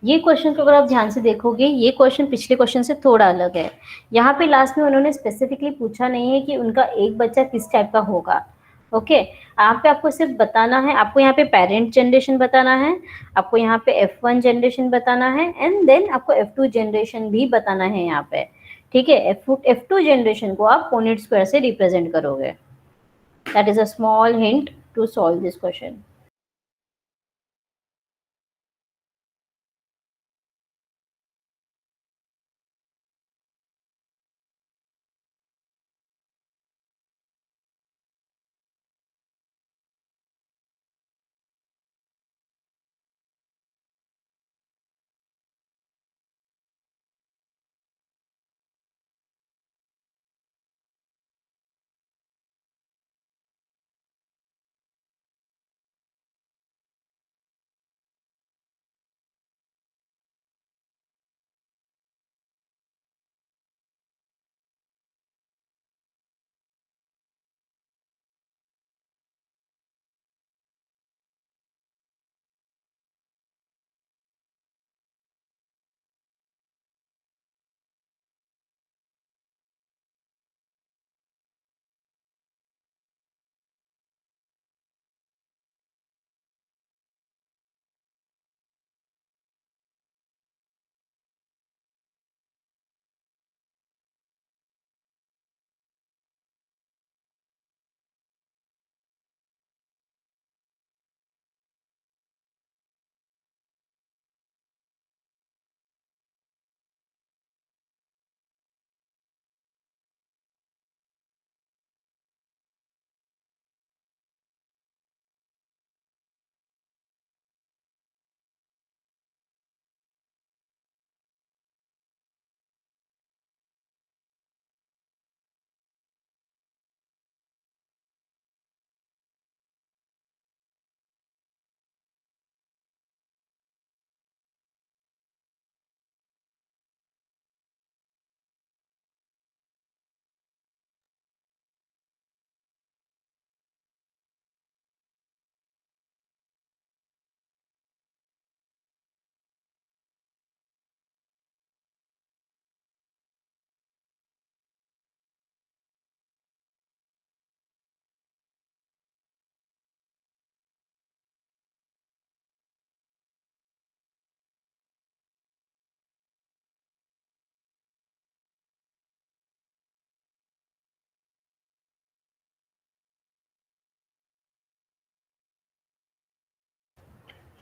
ये क्वेश्चन को अगर आप ध्यान से देखोगे, ये क्वेश्चन पिछले क्वेश्चन से थोड़ा अलग है. यहाँ पे लास्ट में उन्होंने स्पेसिफिकली पूछा नहीं है कि उनका एक बच्चा किस टाइप का होगा. ओके, यहाँ पे आपको सिर्फ बताना है, आपको यहाँ पे पेरेंट जनरेशन बताना है, आपको यहाँ पे F1 जनरेशन बताना है एंड देन आपको F2 जनरेशन भी बताना है यहाँ पे. ठीक है, F2 जनरेशन को आप पोनेट स्क्वायर से रिप्रेजेंट करोगे. That is a small hint to solve this question.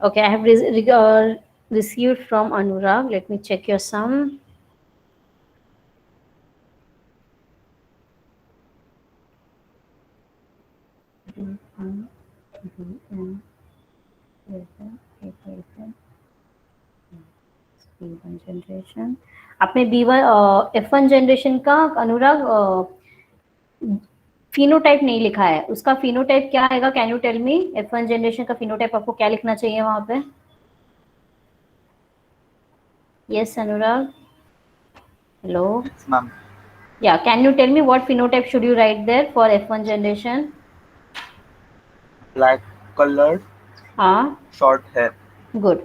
Okay, I have received from Anurag. Let me check your sum. B1 generation, आपने B1 F1 जनरेशन का अनुराग फिनोटाइप नहीं लिखा है, उसका फिनोटाइप क्या आएगा? Can you tell me? F1 generation का phenotype आपको क्या लिखना चाहिए वहां पे? Yes Anurag, hello, Yes, ma'am. Yeah can you tell me what phenotype should you write there for F1 generation? Black colored, हाँ, short hair. Good.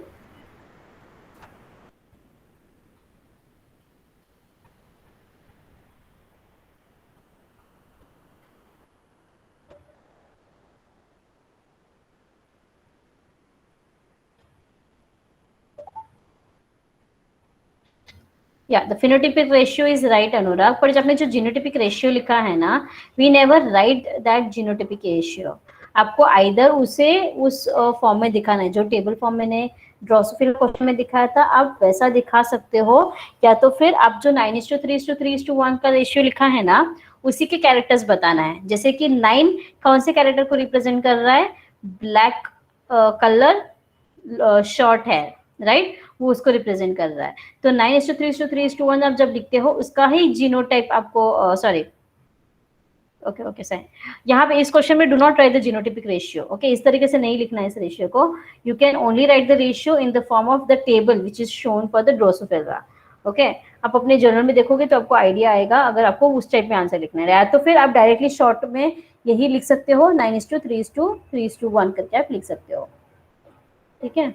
Yeah the phenotypic ratio is right Anurag, पर जब आपने जो जीनोटिपिक रेशियो लिखा है ना, we never write that genotypic ratio. आपको either उसे उस फॉर्म में दिखाना है जो टेबल फॉर्म मैंने ड्रोसोफिल क्वेश्चन में दिखाया था, आप वैसा दिखा सकते हो, या तो फिर आप जो 9:3:3:1 का रेशियो लिखा है ना, उसी के कैरेक्टर्स बताना है. जैसे कि 9 कौन से कैरेक्टर को रिप्रेजेंट कर रहा है? Black colour, short hair, right, वो उसको रिप्रेजेंट कर रहा है. तो 9:3:3:1 आप जब लिखते हो, उसका ही जीनोटाइप आपको, सॉरी, ओके ओके सही, यहाँ पे इस क्वेश्चन में do not right the genotypic ratio. Okay, इस तरीके से नहीं लिखना है इस रेशियो को. You can only right the ratio in the form of the table which is shown for the Drosophila. Okay, आप अपने जर्नल में देखोगे तो आपको आइडिया आएगा अगर आपको उस टाइप में आंसर लिखना है, या तो फिर आप डायरेक्टली शॉर्ट में यही लिख सकते हो, 9:3:3:1 करके आप लिख सकते हो. ठीक है.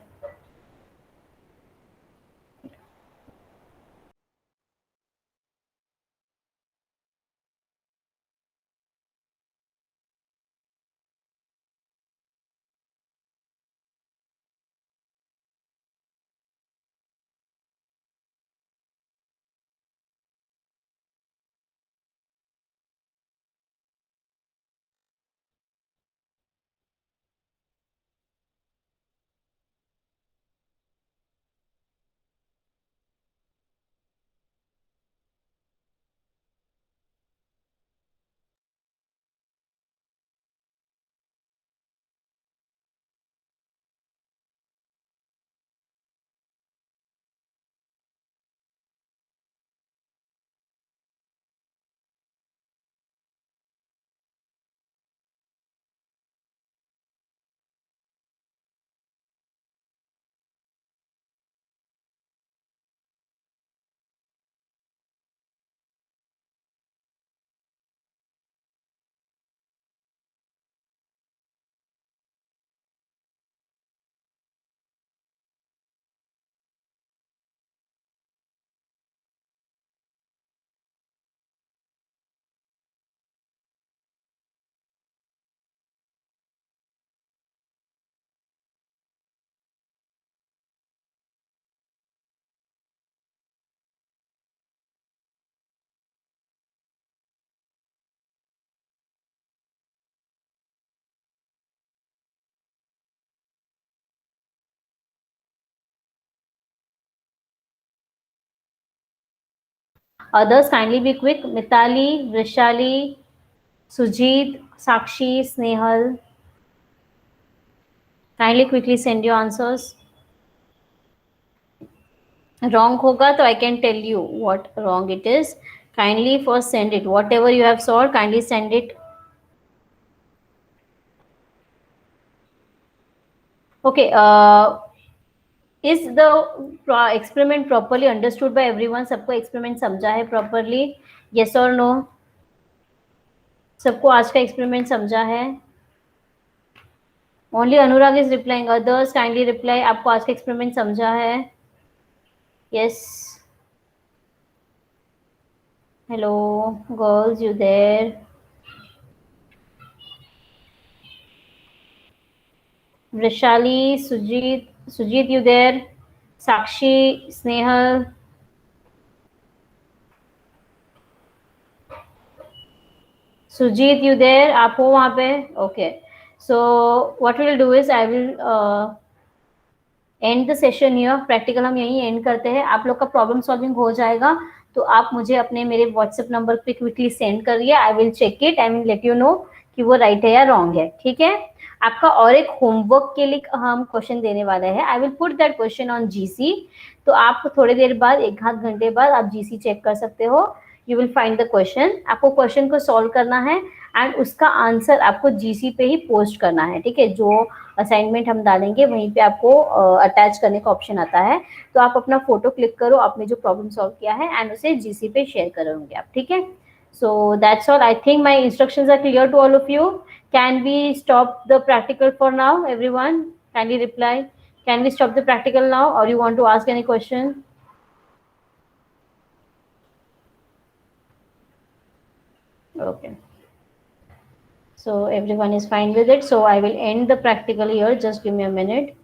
Others kindly be quick. Mitali, Vrishali, Sujit, Sakshi, Snehal. Kindly quickly send your answers. Wrong hoga तो I can tell you what wrong it is. Kindly first send it. Whatever you have solved, kindly send it. Okay. Is the experiment properly understood by everyone? सबको experiment समझा है properly? Yes or no? सबको आज का experiment समझा है? Only Anurag is replying. Others kindly reply. आपको आज का experiment समझा है? Yes. Hello, girls, you there? Vrishali, Sujit, you there? Sakshi, Snehal. Sujit, you there? आप हो वहाँ पे? Okay. So what we'll do is I will and the session here, practical हम यहीं एंड करते हैं। आप लोग का प्रॉब्लम सॉल्विंग हो जाएगा तो आप मुझे अपने मेरे व्हाट्सएप नंबर पे क्विकली सेंड करिए, I will check it, I will let you know कि वो राइट है या रॉन्ग है, ठीक है। आपका और एक होमवर्क के लिए हम क्वेश्चन देने वाले हैं, I will put that question on GC. तो आप थोड़ी देर बाद, एक आध घंटे बाद आप जीसी चेक कर सकते हो, you will find the question. आपको क्वेश्चन को सॉल्व करना है एंड उसका आंसर आपको जीसी पे ही पोस्ट करना है, ठीक है। जो असाइनमेंट हम डालेंगे वहीं पे आपको अटैच करने का ऑप्शन आता है, तो आप अपना फोटो क्लिक करो, आपने जो प्रॉब्लम सॉल्व किया है एंड उसे जीसी पे शेयर करोगे आप, ठीक है। So that's all, I think my instructions are clear to all of you. Can we stop the practical for now everyone? kindly reply, can we stop the practical now or you want to ask any question? Okay, so everyone is fine with it, so I will end the practical here, just give me a minute.